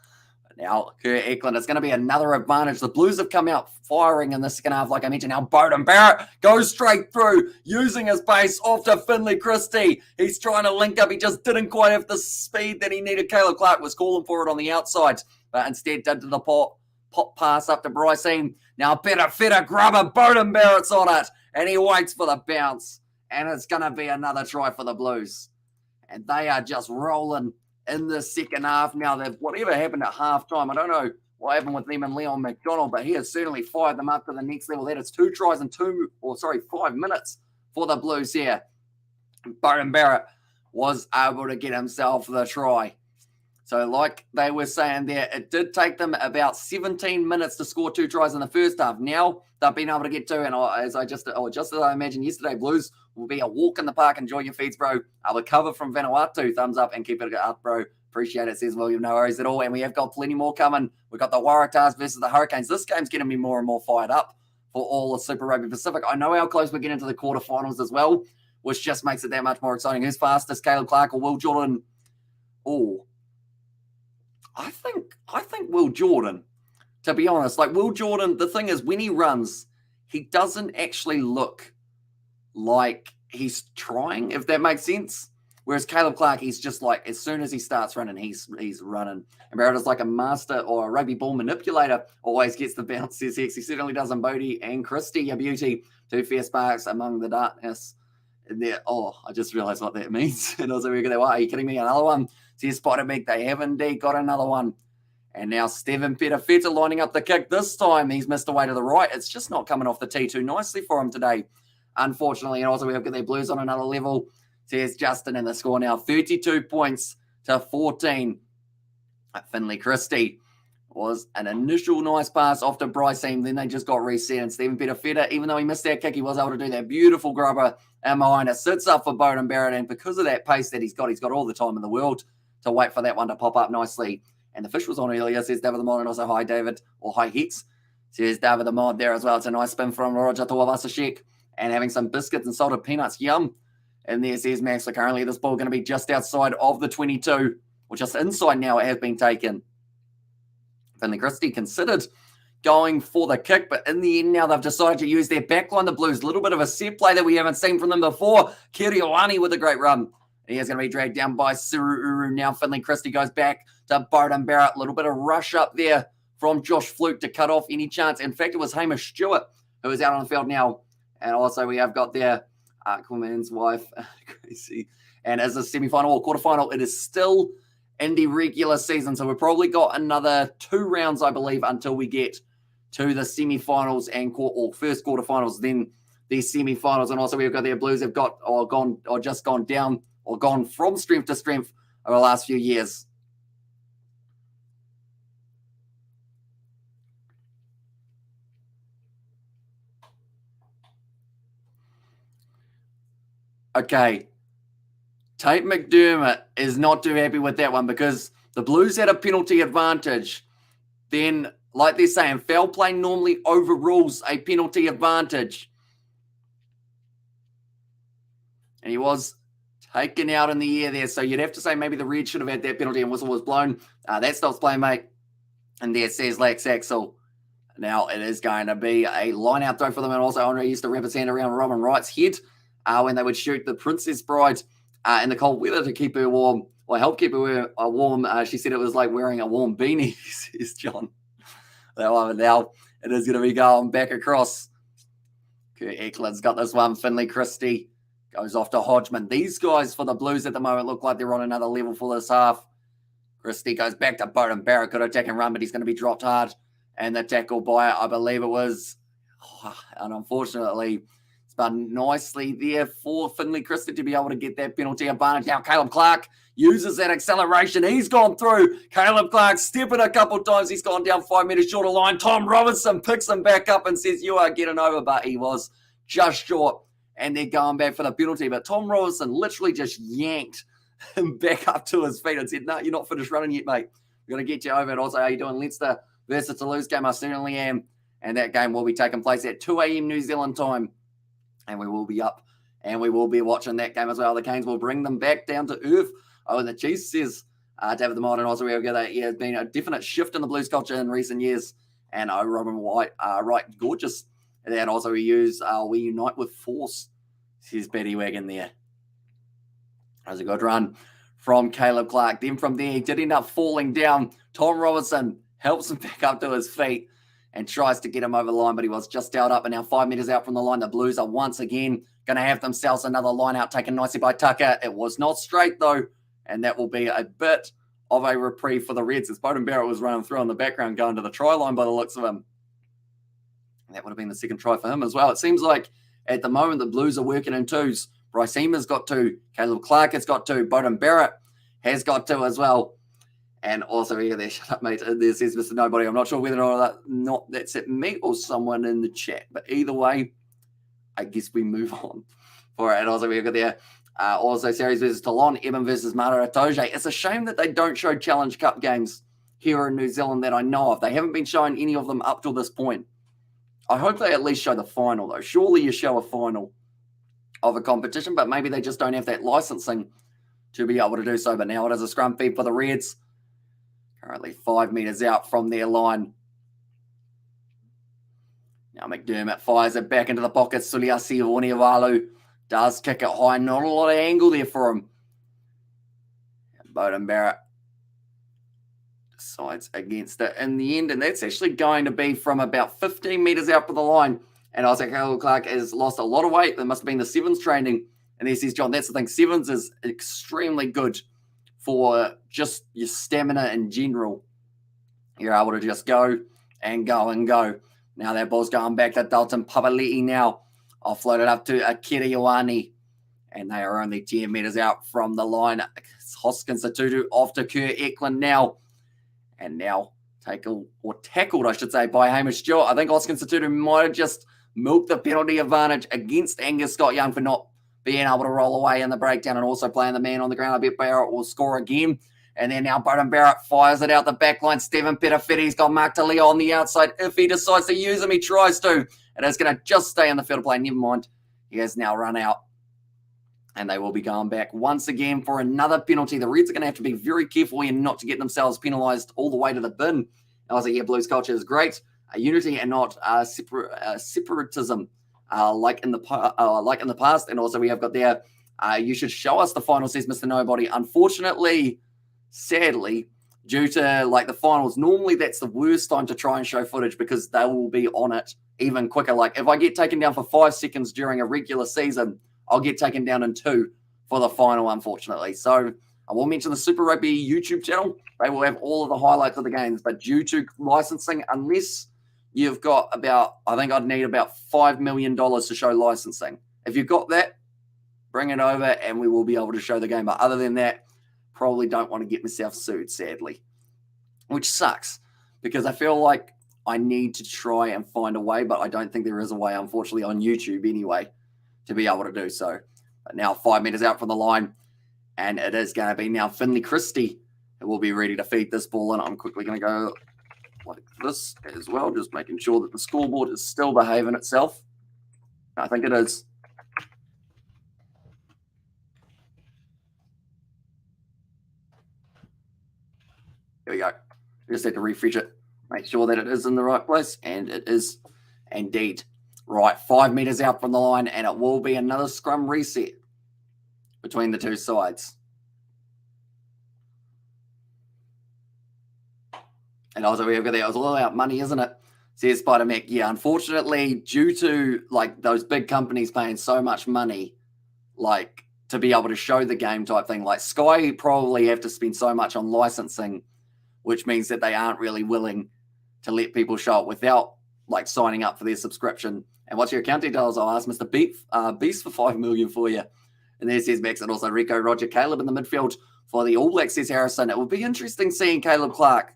Now, Kurt Eklund, it's going to be another advantage. The Blues have come out firing in the second half, like I mentioned. Now, Bowden Barrett goes straight through, using his pace off to Finley Christie. He's trying to link up. He just didn't quite have the speed that he needed. Caleb Clark was calling for it on the outside, but instead did the pop pass up to Bryce Eam. Now, Petafetta grubber, Bowden Barrett's on it, and he waits for the bounce. And it's going to be another try for the Blues. And they are just rolling in the second half. Now, whatever happened at halftime, I don't know what happened with them and Leon McDonald, but he has certainly fired them up to the next level. That is 2 tries in 5 minutes for the Blues here. Bowden Barrett was able to get himself the try. So like they were saying there, it did take them about 17 minutes to score 2 tries in the first half. Now they've been able to get 2, and just as I imagined yesterday, Blues will be a walk in the park. Enjoy your feeds, bro. The cover from Vanuatu, thumbs up and keep it up, bro. Appreciate it, says William. No worries at all. And we have got plenty more coming. We've got the Waratahs versus the Hurricanes. This game's getting me more and more fired up for all of Super Rugby Pacific. I know how close we're getting to the quarterfinals as well, which just makes it that much more exciting. Who's fastest, Caleb Clark or Will Jordan? Oh, I think Will Jordan, to be honest. Like, Will Jordan, the thing is, when he runs, he doesn't actually look like he's trying, if that makes sense. Whereas Caleb Clark, he's just like, as soon as he starts running, he's running. And Barrett is like a master or a rugby ball manipulator, always gets the bounce, says Hex. He certainly does on Bodie and Christie, a beauty. 2 fair sparks among the darkness. And there, I just realized what that means. And also, we're going, are you kidding me? Another one. Says Spotted Meek, they have indeed got another one. And now Stephen Petafetta lining up the kick. This time he's missed away to the right. It's just not coming off the tee too nicely for him today, unfortunately. And also, we've got their Blues on another level. Says Justin, and the score now 32 points to 14. Finley Christie was an initial nice pass off to Bryce Eam. Then they just got reset. And Stephen Petafetta, even though he missed that kick, he was able to do that beautiful grubber and behind it. Sits up for Bowden Barrett. And because of that pace that he's got all the time in the world to wait for that one to pop up nicely. And the fish was on earlier, says David the Mod. And also, hi, David, or hi, Hits, says David the Mod there as well. It's a nice spin from Roger Tuivasa-Sheck. And having some biscuits and salted peanuts. Yum. And there says Max, so currently this ball going to be just outside of the 22, or just inside now. It has been taken. Finley Christie considered going for the kick, but in the end now they've decided to use their backline, the Blues. A little bit of a set play that we haven't seen from them before. Rico Ioane with a great run. He is going to be dragged down by Sururu. Now Finley Christie goes back to Bowden Barrett. A little bit of rush up there from Josh Fluke to cut off any chance. In fact, it was Hamish Stewart who is out on the field now. And also we have got there Aquaman's wife, Gracie. And as a semi-final or quarterfinal, it is still in the regular season. So we've probably got another 2 rounds, I believe, until we get to the semi-finals and first quarterfinals, then the semi-finals. And also we've got their Blues have got just gone down or gone from strength to strength over the last few years. Okay. Tate McDermott is not too happy with that one because the Blues had a penalty advantage. Then, like they're saying, foul play normally overrules a penalty advantage. And he was taken out in the air there. So you'd have to say maybe the Reds should have had that penalty and whistle was blown. That stops play, mate. And there says Lax Axel. Now it is going to be a line-out throw for them. And also Andre used to wrap his hand around Robin Wright's head when they would shoot the Princess Bride in the cold weather to keep her warm, or help keep her warm. She said it was like wearing a warm beanie, says John. Now it is going to be going back across. Kurt Eklund's got this one. Finley Christie goes off to Hodgman. These guys for the Blues at the moment look like they're on another level for this half. Christie goes back to Bowden Barrett. Could attack and run, but he's going to be dropped hard. And the tackle by, I believe it was, and unfortunately, it's done nicely there for Finley Christie to be able to get that penalty advantage. Now Caleb Clark uses that acceleration. He's gone through. Caleb Clark stepping a couple times. He's gone down 5 meters short of line. Tom Robinson picks him back up and says, you are getting over, but he was just short. And they're going back for the penalty. But Tom Robinson literally just yanked him back up to his feet and said, no, you're not finished running yet, mate. We're going to get you over. And also, how you doing? Leinster versus Toulouse game. I certainly am. And that game will be taking place at 2 a.m. New Zealand time. And we will be up. And we will be watching that game as well. The Canes will bring them back down to earth. Oh, and the Chiefs says, David the Mod, and also we have got that. Yeah, it's been a definite shift in the Blues culture in recent years. And Robin White, right, gorgeous. And then also we use We Unite with Force. Says Betty Wagon there. That was a good run from Caleb Clark. Then from there, he did end up falling down. Tom Robinson helps him back up to his feet and tries to get him over the line, but he was just out up. And now 5 meters out from the line, the Blues are once again going to have themselves another line out taken nicely by Tucker. It was not straight, though, and that will be a bit of a reprieve for the Reds as Bowden Barrett was running through in the background going to the try line by the looks of him. And that would have been the second try for him as well. It seems like at the moment, the Blues are working in twos. Bryce Eamer's got 2. Caleb Clark has got 2. Bowden Barrett has got 2 as well. And also here, there, shut up, mate. There says Mr. Nobody. I'm not sure whether or not that's at me or someone in the chat. But either way, I guess we move on for it. And also we've got there, also Series versus Toulon, Evan versus Mara Atoje. It's a shame that they don't show Challenge Cup games here in New Zealand that I know of. They haven't been showing any of them up till this point. I hope they at least show the final, though. Surely you show a final of a competition, but maybe they just don't have that licensing to be able to do so. But now it is a scrum feed for the Reds. Currently 5 meters out from their line. Now McDermott fires it back into the pocket. Suliasi Voniavalu does kick it high. Not a lot of angle there for him. And Bowden Barrett decides against it in the end. And that's actually going to be from about 15 meters out from the line. And Isaac Caleb Clark has lost a lot of weight. That must have been the Sevens training. And he says, John, that's the thing. Sevens is extremely good for just your stamina in general. You're able to just go and go and go. Now that ball's going back to Dalton Papali'i now. Offloaded up to Akira Ioane. And they are only 10 meters out from the line. It's Hoskins Satutu off to Kurt Eklund now. And now tackled, I should say, by Hamish Stewart. I think Hoskins Satutu might have just milked the penalty advantage against Angus Scott Young for not being able to roll away in the breakdown and also playing the man on the ground. I bet Barrett will score again. And then now Bowden Barrett fires it out the back line. Stephen Petafetti's got Mark Talia on the outside. If he decides to use him, he tries to. And it's going to just stay in the field of play. Never mind. He has now run out. And they will be going back once again for another penalty. The Reds are going to have to be very careful and not to get themselves penalised all the way to the bin. And I was like, yeah, Blues culture is great. Unity and not separatism, like in the past. And also we have got there, you should show us the final, says Mr. Nobody. Unfortunately, sadly, due to like the finals, normally that's the worst time to try and show footage because they will be on it even quicker. Like if I get taken down for 5 seconds during a regular season, I'll get taken down in 2 for the final, unfortunately. So I will mention the Super Rugby YouTube channel. They will have all of the highlights of the games, but due to licensing, unless you've got about, I think I'd need about $5 million to show licensing. If you've got that, bring it over and we will be able to show the game. But other than that, probably don't want to get myself sued, sadly, which sucks because I feel like I need to try and find a way, but I don't think there is a way, unfortunately, on YouTube anyway, to be able to do so. But now 5 meters out from the line, and it is going to be now Finley Christie who will be ready to feed this ball in. I'm quickly going to go like this as well, just making sure that the scoreboard is still behaving itself. I think it is. Here we go. Just have to refresh it, make sure that it is in the right place, and it is indeed. Right, 5 meters out from the line, and it will be another scrum reset between the two sides. And also we have got there, it was all about money, isn't it? Says Spider Mac. Yeah, unfortunately, due to like those big companies paying so much money, like to be able to show the game type thing, like Sky probably have to spend so much on licensing, which means that they aren't really willing to let people show it without like signing up for their subscription. And what's your account details? I'll ask Mr. Beast for $5 million for you. And there says Max, and also Rico, Roger, Caleb in the midfield for the All Blacks, says Harrison. It would be interesting seeing Caleb Clark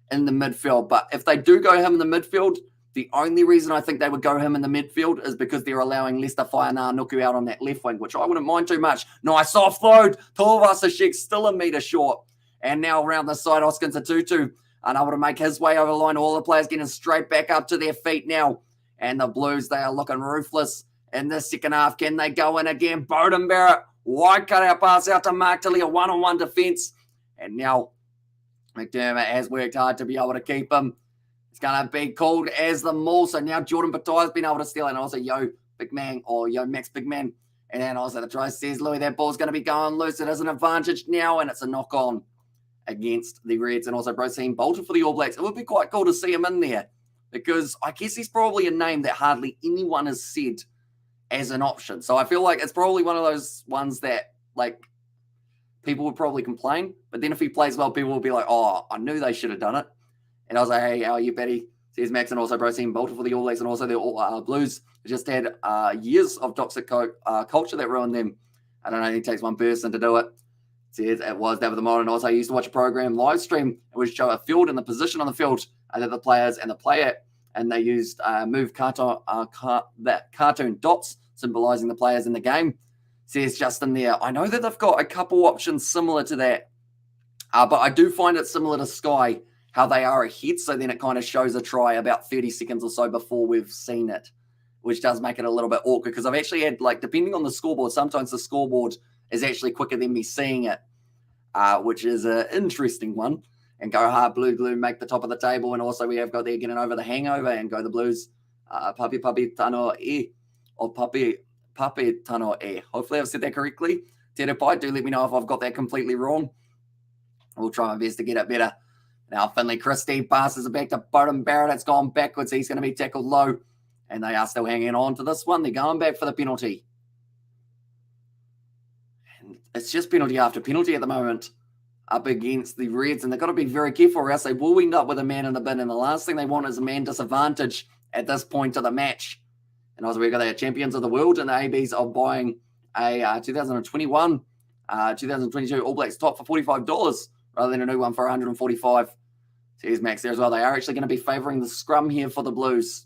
in the midfield, but if they do go him in the midfield, the only reason I think they would go him in the midfield is because they're allowing Lester Whaiananuku out on that left wing, which I wouldn't mind too much. Nice offload. Tuivasa-Sheck still a metre short. And now around the side, Oscar Tutu unable to make his way over the line. All the players getting straight back up to their feet now. And the Blues, they are looking ruthless in the second half. Can they go in again? Bowden Barrett, wide cutout pass out to Mark Tilly, a one-on-one defence. And now McDermott has worked hard to be able to keep him. It's going to be called as the maul. So now Jordan Patai's been able to steal it. And also Yo Big Man or Yo Max Big Man. And then also the try says, Louis, that ball's going to be going loose. It is an advantage now, and it's a knock-on against the Reds. And also Brosine Bolter for the All Blacks. It would be quite cool to see him in there because I guess he's probably a name that hardly anyone has said as an option. So I feel like it's probably one of those ones that, like, people would probably complain. But then if he plays well, people will be like, oh, I knew they should have done it. And I was like, hey, how are you, Betty? Says Max, and also Brosine Bolter for the All Blacks. And also the Blues just had years of toxic culture that ruined them. I don't know, it takes one person to do it. Says it was David the Mod, and also I used to watch a program Livestream. It would show a field and the position on the field that the players and the player, and they used move cartoon dots symbolizing the players in the game. Says Justin there. I know that they've got a couple options similar to that, but I do find it similar to Sky, how they are ahead. So then it kind of shows a try about 30 seconds or so before we've seen it, which does make it a little bit awkward because I've actually had, like, depending on the scoreboard, sometimes the scoreboard is actually quicker than me seeing it, which is an interesting one. And go hard, Blue, make the top of the table. And also we have got there getting over the hangover and go the Blues. Papi Tano E, or Papi Tano E. Hopefully I've said that correctly. Terepai, do let me know if I've got that completely wrong. We'll try my best to get it better. Now Finley Christie passes it back to Bowden Barrett. It's gone backwards. He's going to be tackled low. And they are still hanging on to this one. They're going back for the penalty. And it's just penalty after penalty at the moment up against the Reds. And they've got to be very careful or else they will end up with a man in the bin. And the last thing they want is a man disadvantage at this point of the match. And also we've got the champions of the world and the ABs are buying a 2021, 2022 All Blacks top for $45 rather than a new one for $145. So here's Max there as well. They are actually going to be favouring the scrum here for the Blues.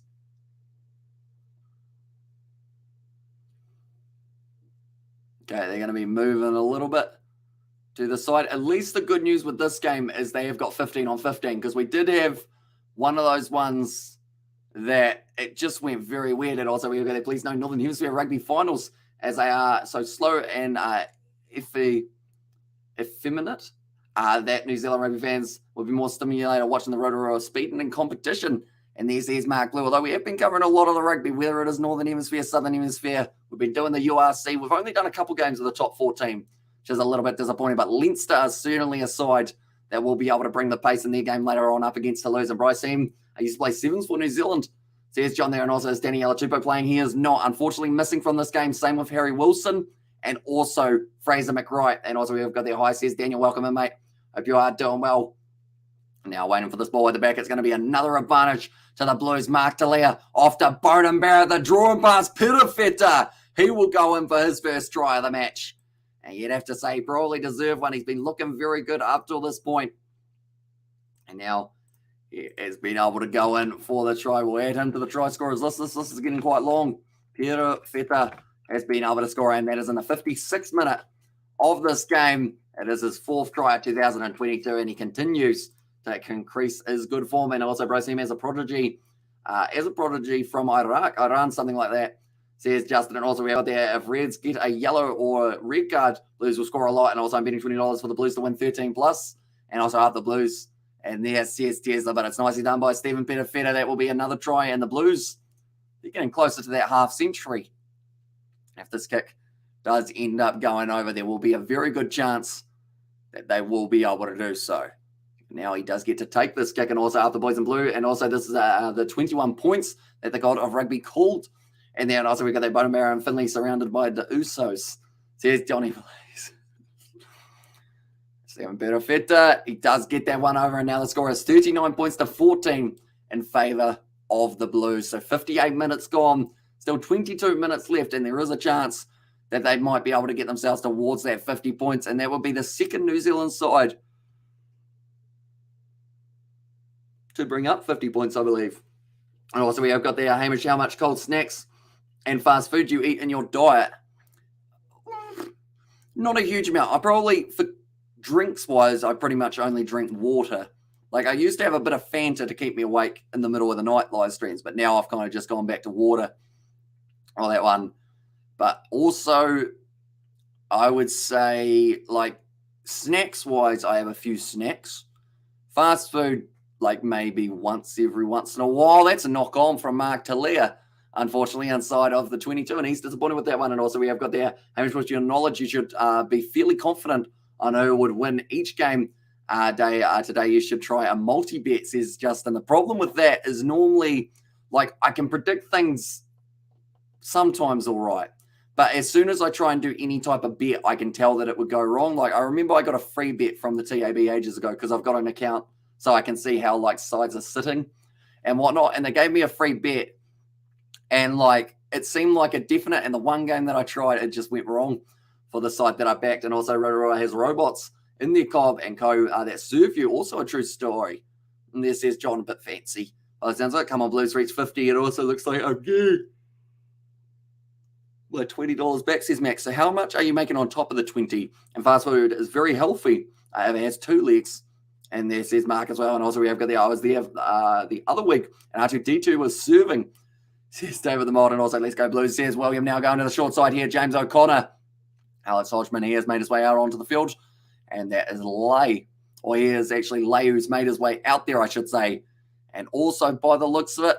Okay, they're going to be moving a little bit to the side. At least the good news with this game is they have got 15 on 15 because we did have one of those ones that it just went very weird. And also we've got to please know Northern Hemisphere Rugby Finals as they are so slow and effeminate, that New Zealand rugby fans will be more stimulated watching the Rotorua speed and in competition. And there's Mark Blue. Although we have been covering a lot of the rugby, whether it is Northern Hemisphere, Southern Hemisphere, we've been doing the URC. We've only done a couple games of the top 14, which is a little bit disappointing. But Leinster is certainly a side that will be able to bring the pace in their game later on up against Toulouse. And Bryce Heem, I used to play sevens for New Zealand. So there's John there, and also there's Danny Alatupo playing. He is not, unfortunately, missing from this game. Same with Harry Wilson and also Fraser McWright. And also we've got their high says, Daniel, welcome in, mate. Hope you are doing well. Now waiting for this ball at the back. It's going to be another advantage to the Blues. Mark Talia off to Bowden Barrett. The drawing past Pirafeta. He will go in for his first try of the match. And you'd have to say he probably deserved one. He's been looking very good up till this point. And now he has been able to go in for the try. We'll add him to the try scorers list. This is getting quite long. Pirafeta has been able to score, and that is in the 56th minute of this game. It is his fourth try of 2022, and he continues to increase his good form. And also Bryce Heem as a prodigy from Iran, something like that, says Justin. And also we have there, if Reds get a yellow or red card, Blues will score a lot. And also I'm betting $20 for the Blues to win 13 plus. And also up the Blues. And there says Tesla, but it's nicely done by Stephen Pirafeta. That will be another try. And the Blues, they're getting closer to that half century. If this kick does end up going over, there will be a very good chance that they will be able to do so. Now he does get to take this kick, and also up the boys in blue. And also this is the 21 points that the God of Rugby called. And then also we got that Bowden Barrett and Finley surrounded by the Usos. Says Johnny Blaze. Stephen Pirafeta, he does get that one over, and now the score is 39 points to 14 in favour of the Blues. So 58 minutes gone, still 22 minutes left, and there is a chance that they might be able to get themselves towards that 50 points, and that would be the second New Zealand side to bring up 50 points, I believe. And also we have got there, Hamish, how much cold snacks and fast food you eat in your diet? Not a huge amount. I probably, for drinks-wise, I pretty much only drink water. Like, I used to have a bit of Fanta to keep me awake in the middle of the night live streams, but now I've kind of just gone back to water on that one. But also, I would say, like, snacks-wise, I have a few snacks. Fast food, like maybe once in a while. That's a knock-on from Mark Talia, unfortunately, inside of the 22, and he's disappointed with that one. And also we have got there, Hamish, with your knowledge, you should be fairly confident on who would win each game today. You should try a multi-bet, says Justin. The problem with that is normally, like, I can predict things sometimes all right, but as soon as I try and do any type of bet, I can tell that it would go wrong. Like, I remember I got a free bet from the TAB ages ago because I've got an account so I can see how, like, sides are sitting and whatnot. And they gave me a free bet, and, like, it seemed like a definite. And the one game that I tried, it just went wrong for the side that I backed. And also Rotorua has robots in their Cobb and Co. That serve you. Also a true story. And there says John, a bit fancy. But it sounds like, come on, Blues reach 50. It also looks like, okay. Well, $20 back, says Max. So how much are you making on top of the 20? And fast food is very healthy. It has 2 legs. And there says Mark as well. And also we have got the, I was there the other week, and R2D2 was serving, says David the Mod. And also Let's Go Blues says William now going to the short side here. James O'Connor. Alex Hodgman, he has made his way out onto the field. And that is Lay. Or he is actually Lay who's made his way out there, I should say. And also, by the looks of it,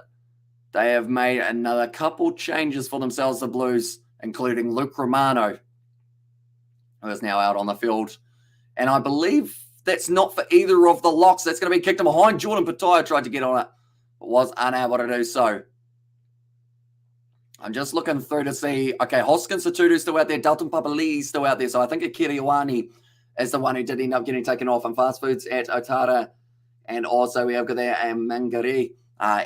they have made another couple changes for themselves, the Blues, including Luke Romano, who is now out on the field. And I believe that's not for either of the locks. That's going to be kicked in behind. Jordan Pataya tried to get on it, but was unable to do so. I'm just looking through to see, okay, Hoskins Satutu's still out there. Dalton Papali'i's still out there. So I think Rico Ioane is the one who did end up getting taken off. And fast foods at Otara. And also we have got there Mangere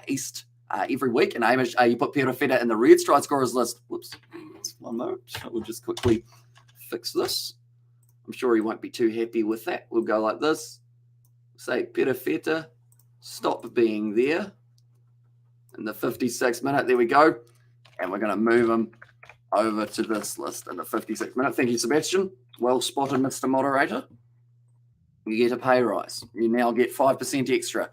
East every week. And Hamish, you put Pirafeta in the red strike scorers list. Whoops. One moment. We'll just quickly fix this. I'm sure he won't be too happy with that. We'll go like this. Say Pirafeta, stop being there. In the 56th minute, there we go. And we're going to move him over to this list in the 56th minute. Thank you, Sebastian. Well spotted, Mr. Moderator. You get a pay rise. You now get 5% extra.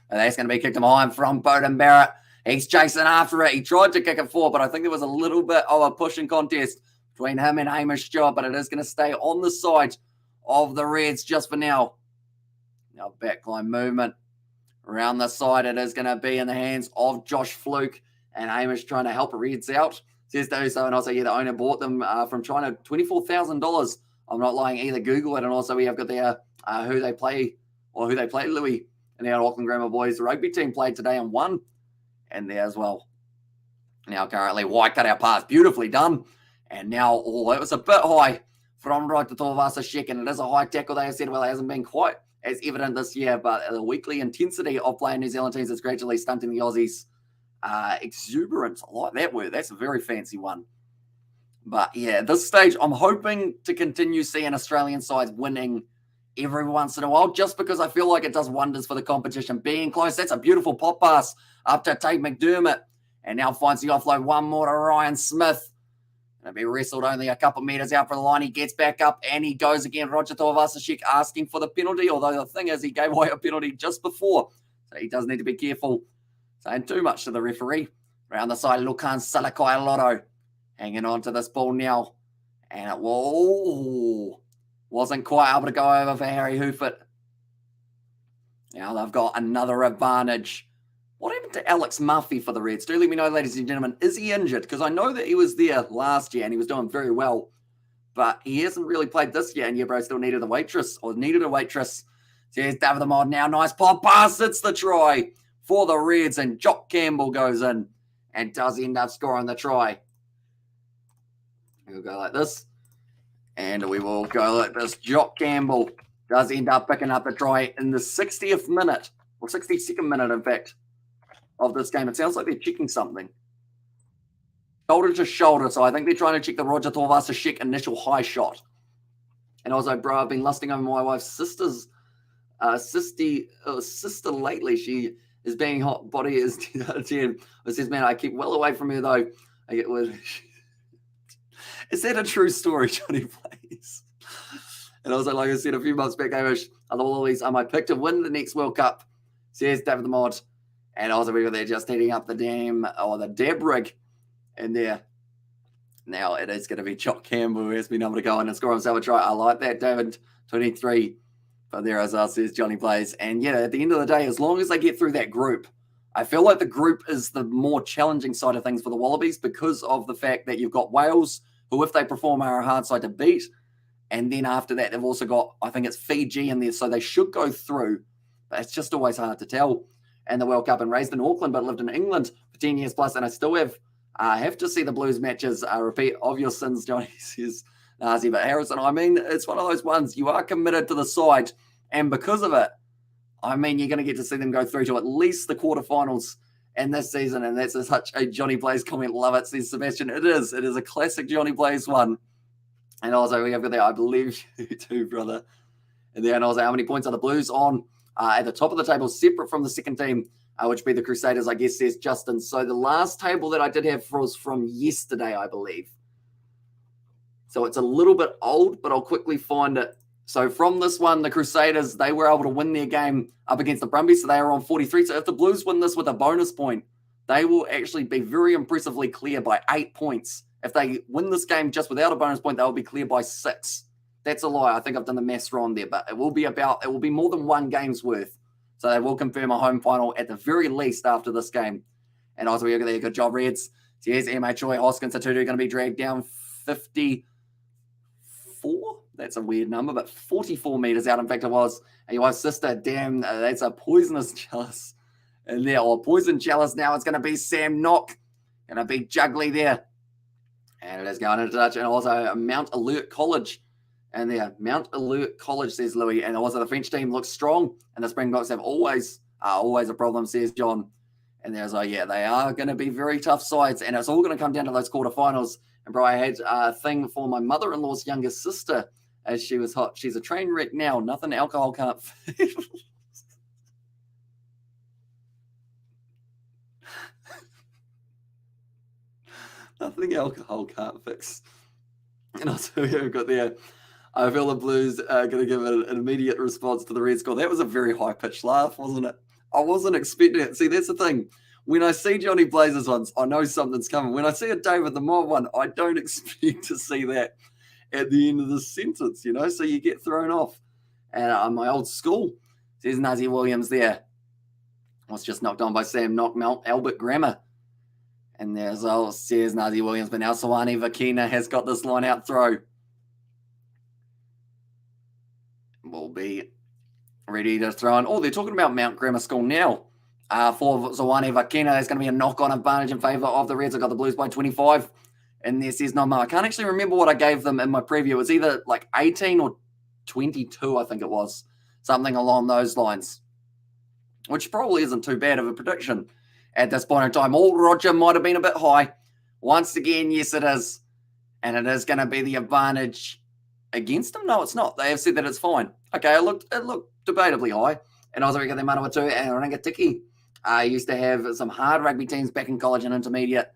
And that's going to be kicked behind from Bowden Barrett. He's chasing after it. He tried to kick it forward, but I think there was a little bit of a pushing contest between him and Hamish Job, but it is going to stay on the side of the Reds just for now. Now backline movement around the side. It is going to be in the hands of Josh Fluke, and Hamish trying to help Reds out. Says to so, and also, yeah, the owner bought them from China, $24,000. I'm not lying either. Google it, and also we have got there who they play, Louis, and our Auckland Grammar Boys rugby team played today and won, and there as well. Now currently wide cut out pass, beautifully done, and now it was a bit high from right to Tuivasa-Sheck, and it is a high tackle. They have said, well, it hasn't been quite as evident this year, but the weekly intensity of playing New Zealand teams is gradually stunting the Aussies. Exuberant, I like that word. That's a very fancy one. But yeah, at this stage, I'm hoping to continue seeing Australian sides winning every once in a while, just because I feel like it does wonders for the competition. Being close, that's a beautiful pop pass up to Tate McDermott, and now finds the offload one more to Ryan Smith. Going to be wrestled only a couple meters out from the line. He gets back up and he goes again. Roger Tuivasa-Sheck asking for the penalty, although the thing is he gave away a penalty just before, so he does need to be careful. Saying too much to the referee. Around the side, Lukan Salakai Lotto hanging on to this ball now. And it wasn't quite able to go over for Harry Hoofert. Now they've got another advantage. What happened to Alex Murphy for the Reds? Do let me know, ladies and gentlemen. Is he injured? Because I know that he was there last year and he was doing very well. But he hasn't really played this year. And Yebro still needed a waitress. So here's David the Mod now. Nice pop pass. It's the try for the Reds, and Jock Campbell goes in and does end up scoring the try. We'll go like this, and we will go like this. Jock Campbell does end up picking up the try in the 60th minute, or 62nd minute, in fact, of this game. It sounds like they're checking something. Shoulder to shoulder, so I think they're trying to check the Roger Tuivasa-Sheck initial high shot. And also, bro, I've been lusting over my wife's sister lately. She is being hot body is 10 out of 10. It says, man, I keep well away from her though. I get with. Is that a true story, Johnny Plays? And also, like I said a few months back, I picked to win the next World Cup. Says David the Mod. And also we were there just heading up the dam or the dab rig in there. Now it is going to be Jock Campbell who has been able to go in and score himself a try. I like that, David. 23. But there as us, says Johnny Plays. And yeah, at the end of the day, as long as they get through that group, I feel like the group is the more challenging side of things for the Wallabies because of the fact that you've got Wales, who if they perform are a hard side to beat. And then after that, they've also got, I think it's Fiji in there, so they should go through. But it's just always hard to tell. And the World Cup, and raised in Auckland, but lived in England for 10 years plus, and I still have to see the Blues matches. Repeat of your sins, Johnny, says Nazi. But Harrison, I mean, it's one of those ones, you are committed to the side, and because of it, I mean, you're going to get to see them go through to at least the quarterfinals in this season, and that's such a Johnny Blaze comment. Love it, says Sebastian. It is a classic Johnny Blaze one. And also, we have got there, I believe you too, brother. And then also, how many points are the Blues on? At the top of the table, separate from the second team, which be the Crusaders, I guess, says Justin. So the last table that I did have was from yesterday, I believe. So it's a little bit old, but I'll quickly find it. So from this one, the Crusaders, they were able to win their game up against the Brumbies, so they are on 43. So if the Blues win this with a bonus point, they will actually be very impressively clear by 8 points. If they win this game just without a bonus point, they'll be clear by 6. That's a lie. I think I've done the maths wrong there, but it will be more than one game's worth. So they will confirm a home final at the very least after this game. And also, we got there. Good job, Reds. So here's Emma Choi, Hoskins, Atutu going to be dragged down 54. That's a weird number, but 44 meters out. In fact, it was. And your wife's sister, damn, that's a poisonous chalice. And there, or poison chalice now. It's going to be Sam Knock. Going to be Juggly there. And it is going into touch. And also Mount Alert College. And there, Mount Alert College, says Louis. And also the French team looks strong. And the Springboks have always a problem, says John. And there's yeah, they are going to be very tough sides. And it's all going to come down to those quarterfinals. And bro, I had a thing for my mother-in-law's younger sister as she was hot. She's a train wreck now. Nothing alcohol can't fix. Nothing alcohol can't fix. And also, we've got there. I feel the Blues are going to give an immediate response to the Red score. That was a very high-pitched laugh, wasn't it? I wasn't expecting it. See, that's the thing. when I see Johnny Blazers ones, I know something's coming. When I see a David the Mob one, I don't expect to see that at the end of the sentence, so you get thrown off. And my old school, says Nazi Williams there. Was just knocked on by Sam Knockmelt, Albert Grammer. And there's says Nazi Williams, but now Sawani Vakina has got this line out throw. Will be ready to throw in. Oh, they're talking about Mount Grammar School now. For Sawani Vakina, there's going to be a knock-on advantage in favour of the Reds. I got the Blues by 25. And there says Noma. I can't actually remember what I gave them in my preview. It was either like 18 or 22, I think it was. Something along those lines. Which probably isn't too bad of a prediction at this point in time. Roger might have been a bit high. Once again, yes, it is. And it is going to be the advantage against them? No, it's not. They have said that it's fine. Okay, it looked debatably high. And also we got them number 2, and Rangatiki. Used to have some hard rugby teams back in college and intermediate.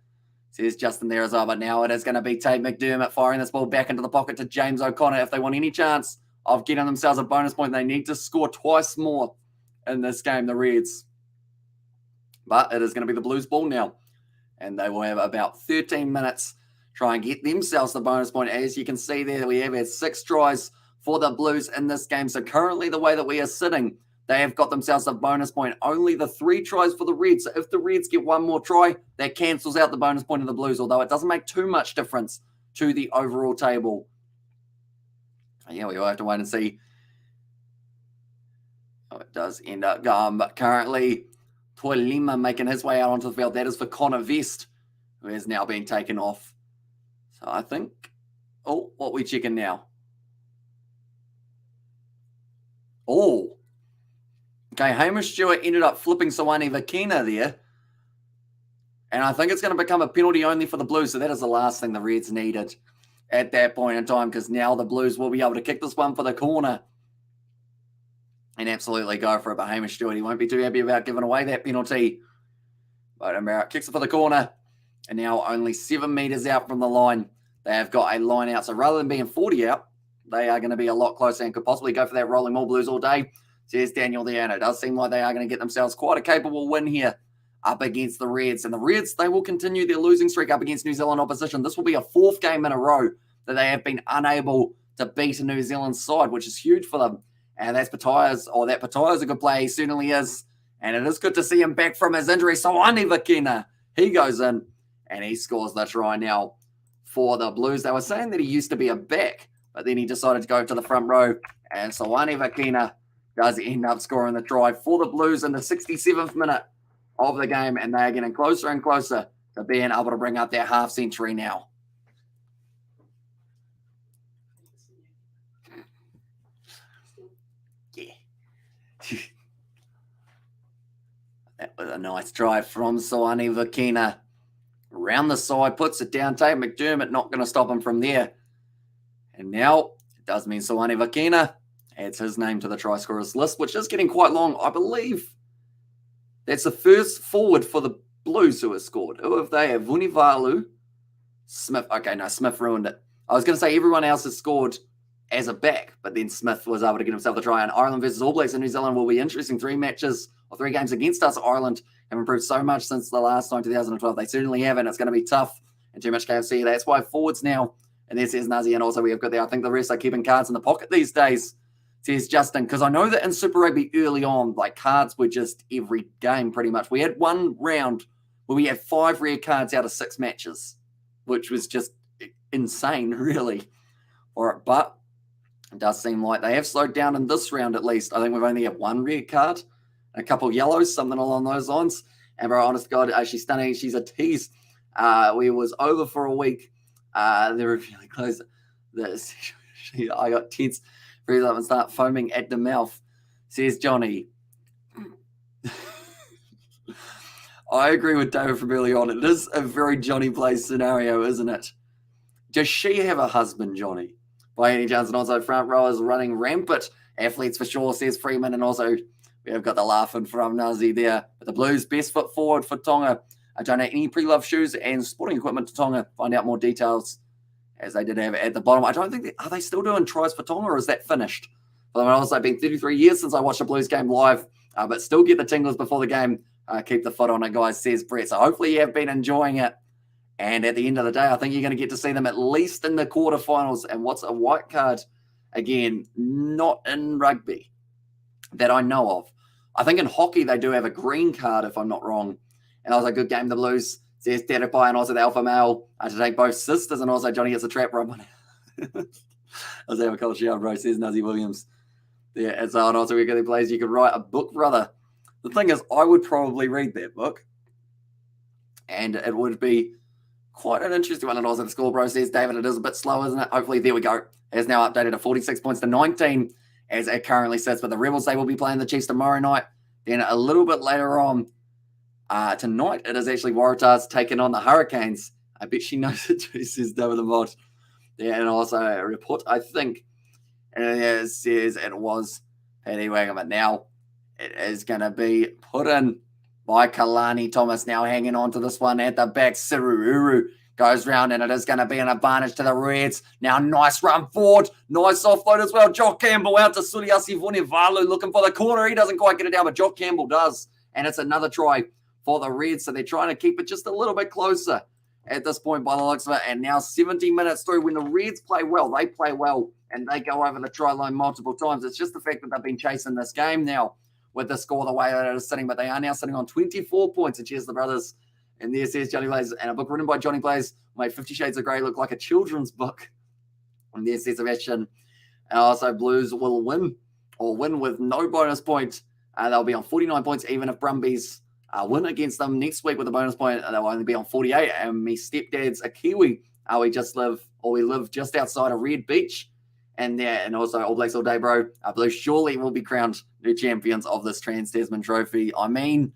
Says Justin there as well. But now it is going to be Tate McDermott firing this ball back into the pocket to James O'Connor. If they want any chance of getting themselves a bonus point, they need to score twice more in this game, the Reds. But it is going to be the Blues ball now. And they will have about 13 minutes try and get themselves the bonus point. As you can see there, we have had 6 tries for the Blues in this game. So currently the way that we are sitting, they have got themselves a bonus point. Only the 3 tries for the Reds. So if the Reds get one more try, that cancels out the bonus point of the Blues, although it doesn't make too much difference to the overall table. Yeah, we will have to wait and see. Oh, it does end up going, but currently Toilima making his way out onto the field. That is for Connor Vest, who has now been taken off. So I think, what are we checking now? Oh, okay, Hamish Stewart ended up flipping Sawani Vakina there. And I think it's going to become a penalty only for the Blues. So that is the last thing the Reds needed at that point in time, because now the Blues will be able to kick this one for the corner and absolutely go for it. But Hamish Stewart, he won't be too happy about giving away that penalty. But America kicks it for the corner. And now only 7 meters out from the line, they have got a line out. So rather than being 40 out, they are going to be a lot closer and could possibly go for that rolling more Blues all day. Says Daniel there. And it does seem like they are going to get themselves quite a capable win here up against the Reds. And the Reds, they will continue their losing streak up against New Zealand opposition. This will be a 4th game in a row that they have been unable to beat a New Zealand side, which is huge for them. And that's Pataya's, that Pataya's a good play. He certainly is. And it is good to see him back from his injury. Sawani Vakina, he goes in and he scores the try now for the Blues. They were saying that he used to be a back, but then he decided to go to the front row. And Sawani Vakina does end up scoring the try for the Blues in the 67th minute of the game. And they are getting closer and closer to being able to bring up their half century now. That was a nice try from Sawani Vakina. Around the side, puts it down. Tate McDermott not going to stop him from there. And now it does mean Sawani Vakina adds his name to the try scorers list, which is getting quite long. I believe that's the first forward for the Blues who has scored. Who have they? Vunivalu, Smith. Okay, no, Smith ruined it. I was going to say everyone else has scored as a back, but then Smith was able to get himself a try. And Ireland versus All Blacks in New Zealand will be interesting. 3 games against us. Ireland have improved so much since the last time, 2012. They certainly have, and it's going to be tough and too much KFC. That's why forwards now, and there says Nazi, and also we have got there. I think the rest are keeping cards in the pocket these days, says Justin, because I know that in Super Rugby early on, like cards were just every game pretty much. We had one round where we had 5 red cards out of 6 matches, which was just insane, really. But it does seem like they have slowed down in this round at least. I think we've only had 1 red card, a couple of yellows, something along those lines. And bro, honest to God, she's stunning. She's a tease. We was over for a week. They were really close. I got tense. Breathe up and start foaming at the mouth, says Johnny. I agree with David from early on. It is a very Johnny Blaze scenario, isn't it? Does she have a husband, Johnny? By any chance? And also front rowers running rampant. Athletes for sure, says Freeman. And also we have got the laughing from Nazi there. But the Blues, best foot forward for Tonga. Donate any pre-love shoes and sporting equipment to Tonga. Find out more details as they did have at the bottom. I don't think, are they still doing tries for Tonga or is that finished? Well, it's been 33 years since I watched a Blues game live, but still get the tingles before the game. keep the foot on it, guys, says Brett. So hopefully you have been enjoying it. And at the end of the day, I think you're going to get to see them at least in the quarterfinals. And what's a white card? Again, not in rugby that I know of. I think in hockey, they do have a green card, if I'm not wrong. And I was like, good game, the Blues. Says Terepai and also the alpha male to take both sisters. And also Johnny gets a trap rub. I was having a cold shower, bro, says Nuzzy Williams. Yeah, and so, and also we're going to plays. You could write a book, brother. The thing is, I would probably read that book. And it would be quite an interesting one. And also the score, bro, says David, it is a bit slow, isn't it? Hopefully, there we go. It has now updated to 46 points to 19 as it currently sits. But the Rebels, they will be playing the Chiefs tomorrow night. Then a little bit later on, tonight, it is actually Waratahs taking on the Hurricanes. I bet she knows it too, says David the Mod. Yeah, and also a report, I think, it says it was Paddy Wagham. But now it is going to be put in by Kalani Thomas. Now hanging on to this one at the back. Siruru goes round, and it is going to be an advantage to the Reds. Now nice run forward. Nice offload as well. Jock Campbell out to Suriasi Vunivalu looking for the corner. He doesn't quite get it down, but Jock Campbell does. And it's another try for the Reds. So they're trying to keep it just a little bit closer at this point by the looks of it. And now 70 minutes through, when the Reds play well, they play well and they go over the try line multiple times. It's just the fact that they've been chasing this game now with the score the way that it is sitting. But they are now sitting on 24 points. And cheers the brothers. And there says Johnny Blaze, and a book written by Johnny Blaze made 50 Shades of Grey look like a children's book. And there says Sebastian. And also Blues will win with no bonus point. They'll be on 49 points, even if Brumbies win against them next week with a bonus point. They'll only be on 48. And me stepdad's a Kiwi. We live just outside of Red Beach. And also All Blacks all day, bro. Blues surely will be crowned new champions of this Trans-Tasman Trophy. I mean,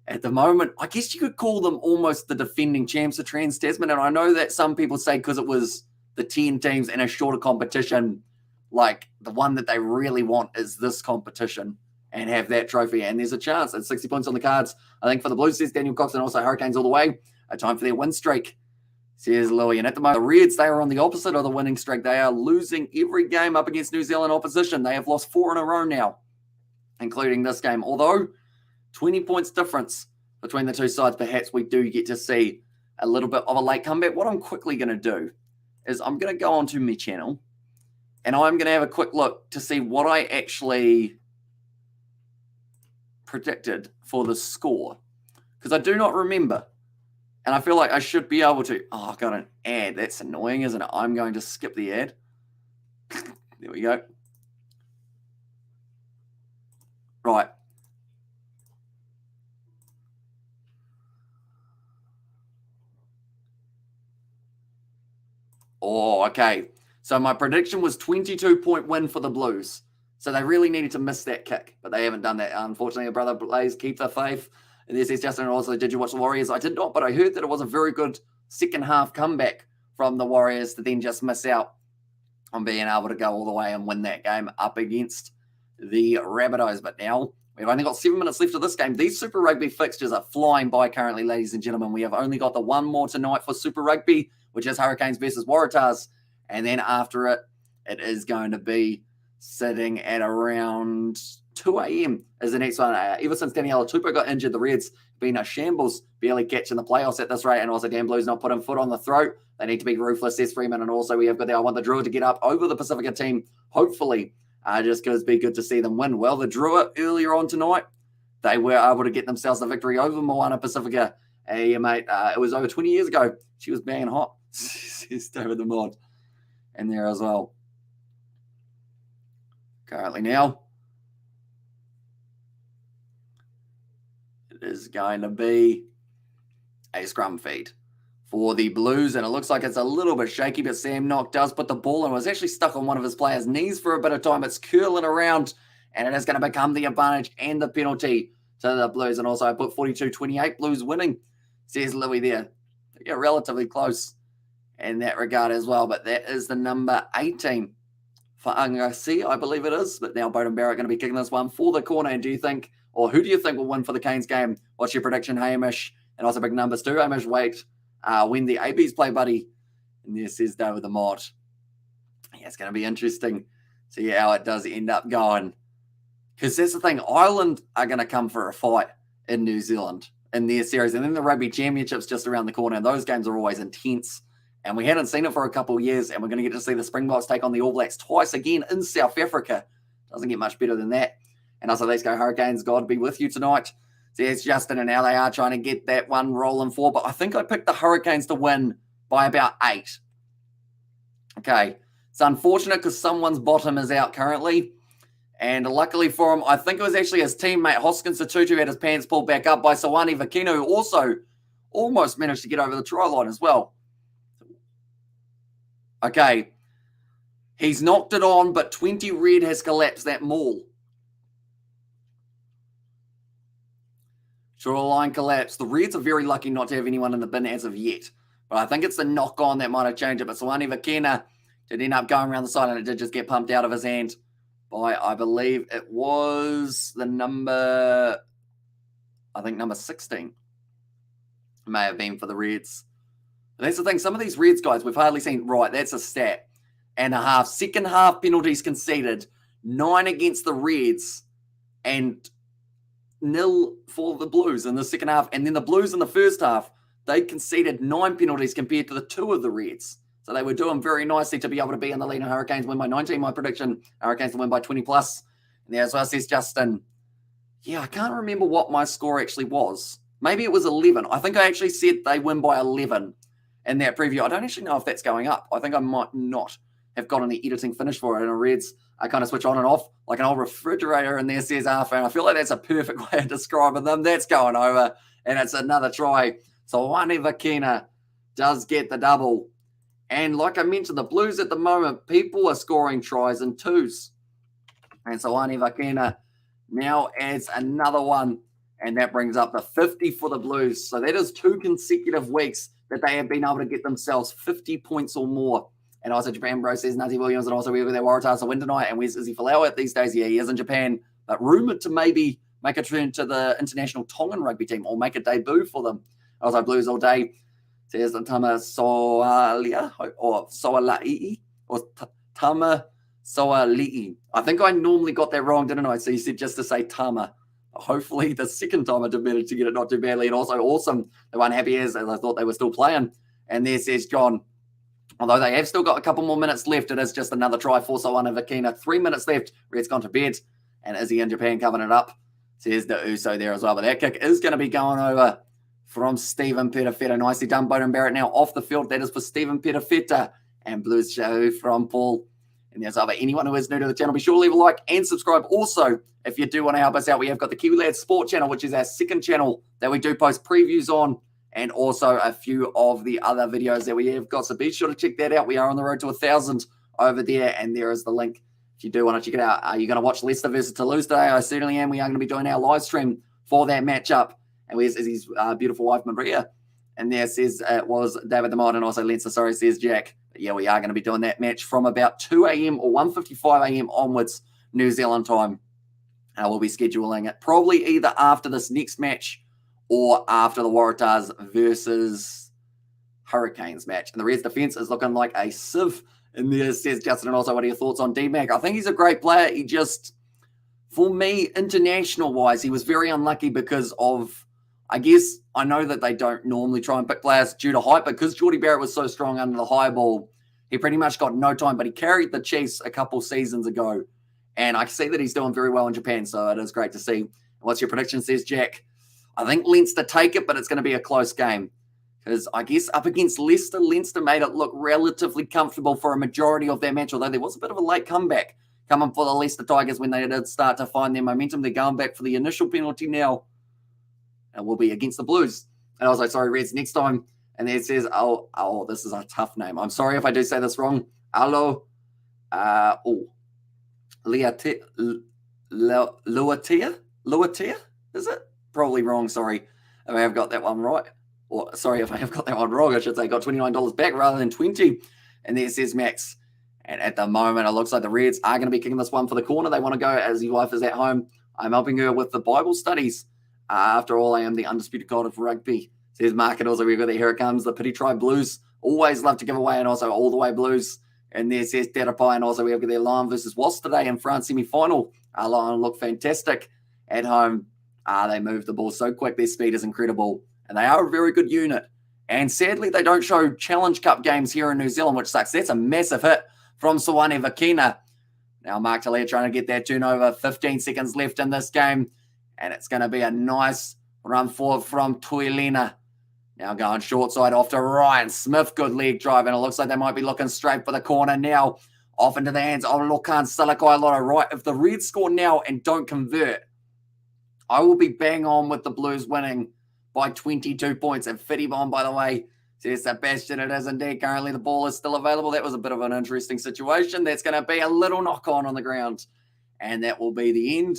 at the moment, I guess you could call them almost the defending champs of Trans-Tasman. And I know that some people say because it was the 10 teams in a shorter competition, like the one that they really want is this competition and have that trophy. And there's a chance. It's 60 points on the cards. I think for the Blues, says Daniel Cox, and also Hurricanes all the way. A time for their win streak, says Louis. And at the moment, the Reds, they are on the opposite of the winning streak. They are losing every game up against New Zealand opposition. They have lost 4 in a row now, including this game. Although 20 points difference between the two sides, perhaps we do get to see a little bit of a late comeback. What I'm quickly going to do is I'm going to go onto my channel and I'm going to have a quick look to see what I actually predicted for the score, because I do not remember. And I feel like I should be able to. Oh, I've got an ad. That's annoying, isn't it? I'm going to skip the ad. There we go. Right. Oh, okay. So my prediction was 22-point win for the Blues. So they really needed to miss that kick, but they haven't done that. Unfortunately, brother Blaze, keep the faith. And this is Justin. And also, did you watch the Warriors? I did not, but I heard that it was a very good second half comeback from the Warriors to then just miss out on being able to go all the way and win that game up against the Rabbitohs. But now we've only got 7 minutes left of this game. These Super Rugby fixtures are flying by currently, ladies and gentlemen. We have only got the one more tonight for Super Rugby, which is Hurricanes versus Waratahs. And then after it, it is going to be sitting at around 2 a.m. is the next one. Ever since Daniela Tupou got injured, the Reds have been a shambles, barely catching the playoffs at this rate. And also, Dan Blues not putting foot on the throat. They need to be ruthless, says Freeman. And also, we have got I want the Drua to get up over the Pacifica team, hopefully, just because it'd be good to see them win. Well, the Drua earlier on tonight, they were able to get themselves the victory over Moana Pacifica. Hey, mate, it was over 20 years ago. She was banging hot, says David the Mod. And there as well. Currently now, it is going to be a scrum feed for the Blues. And it looks like it's a little bit shaky, but Sam Knock does put the ball and was actually stuck on one of his players' knees for a bit of time. It's curling around, and it is going to become the advantage and the penalty to the Blues. And also, I put 42-28, Blues winning, says Louis there. Yeah, relatively close in that regard as well. But that is the number 18 for Angasi, I believe it is. But now Bowden Barrett going to be kicking this one for the corner. And do you think, or who do you think will win for the Canes game? What's your prediction, Hamish? And also big numbers too. Hamish, wait, when the ABs play, buddy. And there says David the Mod. Yeah, it's going to be interesting. See how it does end up going. Because that's the thing. Ireland are going to come for a fight. in New Zealand in their series. And then the Rugby Championship's just around the corner, and those games are always intense. And we hadn't seen it for a couple of years, and we're going to get to see the Springboks take on the All Blacks twice again in South Africa. Doesn't get much better than that. And also, let's go Hurricanes. God be with you tonight. So it's Justin, and now they are trying to get that one rolling forward. But I think I picked the Hurricanes to win by about 8. Okay. It's unfortunate because someone's bottom is out currently. And luckily for him, I think it was actually his teammate, Hoskins Satutu, who had his pants pulled back up by Ioane Vakina, who also almost managed to get over the try line as well. Okay. He's knocked it on, but 20 red has collapsed that maul. Shoreline collapsed. The Reds are very lucky not to have anyone in the bin as of yet. But I think it's the knock-on that might have changed it. But Ioane Vakina did end up going around the side, and it did just get pumped out of his hand by, I believe it was the number 16. May have been for the Reds. But that's the thing. Some of these Reds guys, we've hardly seen. Right, that's a stat. And a half. Second half penalties conceded. 9 against the Reds. And 0 for the Blues in the second half. And then the Blues in the first half, they conceded 9 penalties compared to the 2 of the Reds. So they were doing very nicely to be able to be in the lead. And Hurricanes win by 19. My prediction, Hurricanes to win by 20 plus. And as well says Justin, yeah, I can't remember what my score actually was. Maybe it was 11. I think I actually said they win by 11 in that preview. I don't actually know if that's going up. I think I might not have gotten the editing finish for it. And the Reds, I kind of switch on and off like an old refrigerator, and there says Arthur. And I feel like that's a perfect way of describing them. That's going over, and it's another try. So Ioane Vakina does get the double. And like I mentioned, the Blues at the moment, people are scoring tries in 2s. And so Ioane Vakina now adds another one, and that brings up the 50 for the Blues. So that is 2 consecutive weeks that they have been able to get themselves 50 points or more. And also Japan Bro says Nutty Williams, and also we're with their Waratahs to win tonight. And where's Izzy Folau at these days? Yeah, he is in Japan, but rumoured to maybe make a turn to the international Tongan rugby team or make a debut for them. Also Blues all day. Says Tama Soalia or Soalai or Tama Soali'i. I think I normally got that wrong, didn't I? So you said just to say Tama. Hopefully the second time I did manage to get it not too badly. And also awesome. They weren't happy as I thought they were still playing. And there says John, although they have still got a couple more minutes left, it is just another try for Ioane Vakina. 3 minutes left. Red's gone to bed. And Izzy in Japan covering it up. Says the Uso there as well. But that kick is going to be going over from Stephen Petafeta. Nicely done. Bowden Barrett now off the field. That is for Stephen Petafeta. And Blues show from Paul. And there's other anyone who is new to the channel, be sure to leave a like and subscribe. Also, if you do want to help us out, we have got the Kiwi Lads Sport channel, which is our second channel that we do post previews on, and also a few of the other videos that we have got. So be sure to check that out. We are on the road to 1,000 over there, and there is the link if you do want to check it out. Are you going to watch Leicester versus Toulouse today? I certainly am. We are going to be doing our live stream for that matchup. And where's his beautiful wife, Maria? And there says it was David DeMott and also Leinster, sorry, says Jack. But yeah, we are going to be doing that match from about 2 a.m. or 1:55 a.m. onwards, New Zealand time. We'll be scheduling it probably either after this next match or after the Waratahs versus Hurricanes match. And the Reds defense is looking like a sieve. And there says Justin, and also what are your thoughts on D-Mac? I think he's a great player. He just, for me, international-wise, he was very unlucky because of, I guess, I know that they don't normally try and pick players due to height, but because Geordie Barrett was so strong under the high ball, he pretty much got no time, but he carried the Chiefs a couple seasons ago. And I can see that he's doing very well in Japan, so it is great to see. What's your prediction, says Jack? I think Leinster take it, but it's going to be a close game. Because I guess up against Leicester, Leinster made it look relatively comfortable for a majority of their match, although there was a bit of a late comeback coming for the Leicester Tigers when they did start to find their momentum. They're going back for the initial penalty now. And will be against the Blues. And I was like, sorry, Reds, next time. And then it says, oh, this is a tough name. I'm sorry if I do say this wrong. Luatia? Is it? Probably wrong, sorry. If I have got that one right. Or sorry if I have got that one wrong, I should say. Got $29 back rather than 20. And then it says Max. And at the moment, it looks like the Reds are going to be kicking this one for the corner. They want to go as his wife is at home. I'm helping her with the Bible studies. After all, I am the undisputed god of rugby. Says Mark, and also we've got the Here It Comes, the Pity Tribe Blues. Always love to give away, and also All the Way Blues. And there says Derapai, and also we have got their Lion versus Wasp today in France semi-final. Lion look fantastic at home They move the ball so quick. Their speed is incredible. And they are a very good unit. And sadly, they don't show Challenge Cup games here in New Zealand, which sucks. That's a massive hit from Sawane Vakina. Now Mark Talia trying to get that turnover. 15 seconds left in this game. And it's going to be a nice run forward from Tuilena. Now going short side off to Ryan Smith. Good leg drive. And it looks like they might be looking straight for the corner now. Off into the hands of Lokan Salakai Lotto. Right, if the Reds score now and don't convert, I will be bang on with the Blues winning by 22 points. And Fittybomb, by the way, says Sebastian, it is indeed. Currently, the ball is still available. That was a bit of an interesting situation. That's going to be a little knock-on on the ground. And that will be the end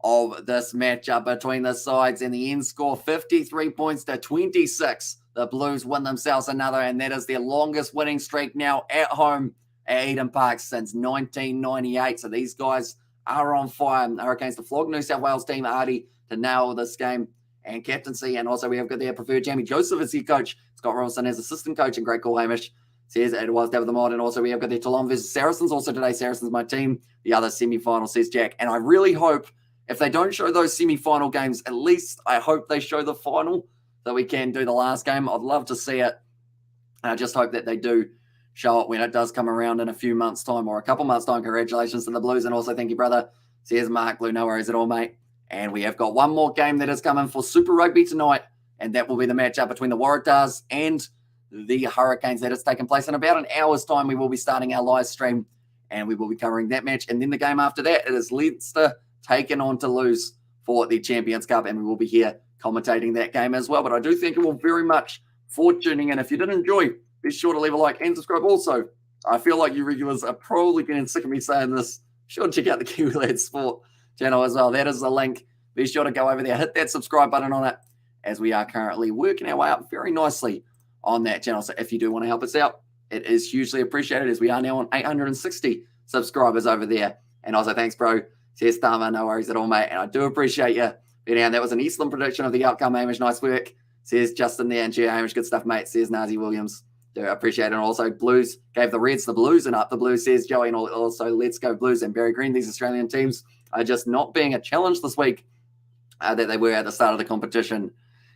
of this matchup between the sides. And the end score, 53 points to 26. The Blues win themselves another, and that is their longest winning streak now at home at Eden Park since 1998. So these guys are on fire. The Hurricanes to flog New South Wales team, Artie, to nail this game and captaincy. And also we have got their preferred Jamie Joseph as head coach, Scott Robinson as assistant coach, and great call, Hamish says it was David the Mod. And also we have got their Toulon versus Saracens. Also today, Saracens my team. The other semi-final, says Jack. And I really hope, if they don't show those semi-final games, at least I hope they show the final so we can do the last game. I'd love to see it. And I just hope that they do show it when it does come around in a few months' time or a couple months' time. Congratulations to the Blues. And also thank you, brother. Says Mark Blue. No worries at all, mate. And we have got one more game that is coming for Super Rugby tonight. And that will be the matchup between the Waratahs and the Hurricanes. That is taking place in about an hour's time. We will be starting our live stream and we will be covering that match. And then the game after that, it is Leinster taking on Toulouse for the Champions Cup. And we will be here commentating that game as well. But I do thank you all very much for tuning in. If you did enjoy, be sure to leave a like and subscribe. Also, I feel like you regulars are probably getting sick of me saying this. Be sure to check out the Kiwi Lads Sport channel as well. That is the link. Be sure to go over there, hit that subscribe button on it, as we are currently working our way up very nicely on that channel. So if you do want to help us out, it is hugely appreciated, as we are now on 860 subscribers over there. And also, thanks, bro. Says Tama, no worries at all, mate. And I do appreciate you being down. That was an excellent prediction of the outcome, Hamish. Nice work. Says Justin there. And gee, Hamish, good stuff, mate. Says Nazi Williams. Do appreciate it. And also, Blues gave the Reds the Blues and up the Blues, says Joey. And also, let's go Blues and Barry Green. These Australian teams are just not being a challenge this week that they were at the start of the competition.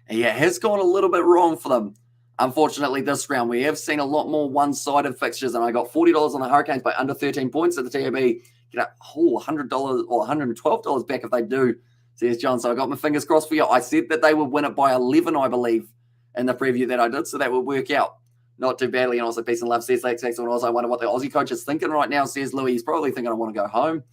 And yeah, it has gone a little bit wrong for them. Unfortunately, this round, we have seen a lot more one-sided fixtures, and I got $40 on the Hurricanes by under 13 points at the TAB. Get a whole $100 or $112 back if they do, says John. So I got my fingers crossed for you. I said that they would win it by 11, I believe, in the preview that I did, so that would work out not too badly. And also, peace and love, says Lex. And also, I wonder what the Aussie coach is thinking right now, says Louis. He's probably thinking I want to go home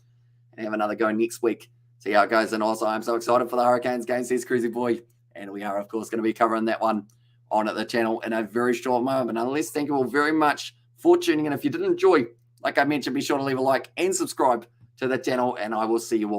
and have another go next week. See how it goes. And also, I'm so excited for the Hurricanes game, says Cruisy Boy. And we are, of course, going to be covering that one on at the channel in a very short moment. But nonetheless, thank you all very much for tuning in. If you did enjoy, like I mentioned, be sure to leave a like and subscribe to the channel, and I will see you all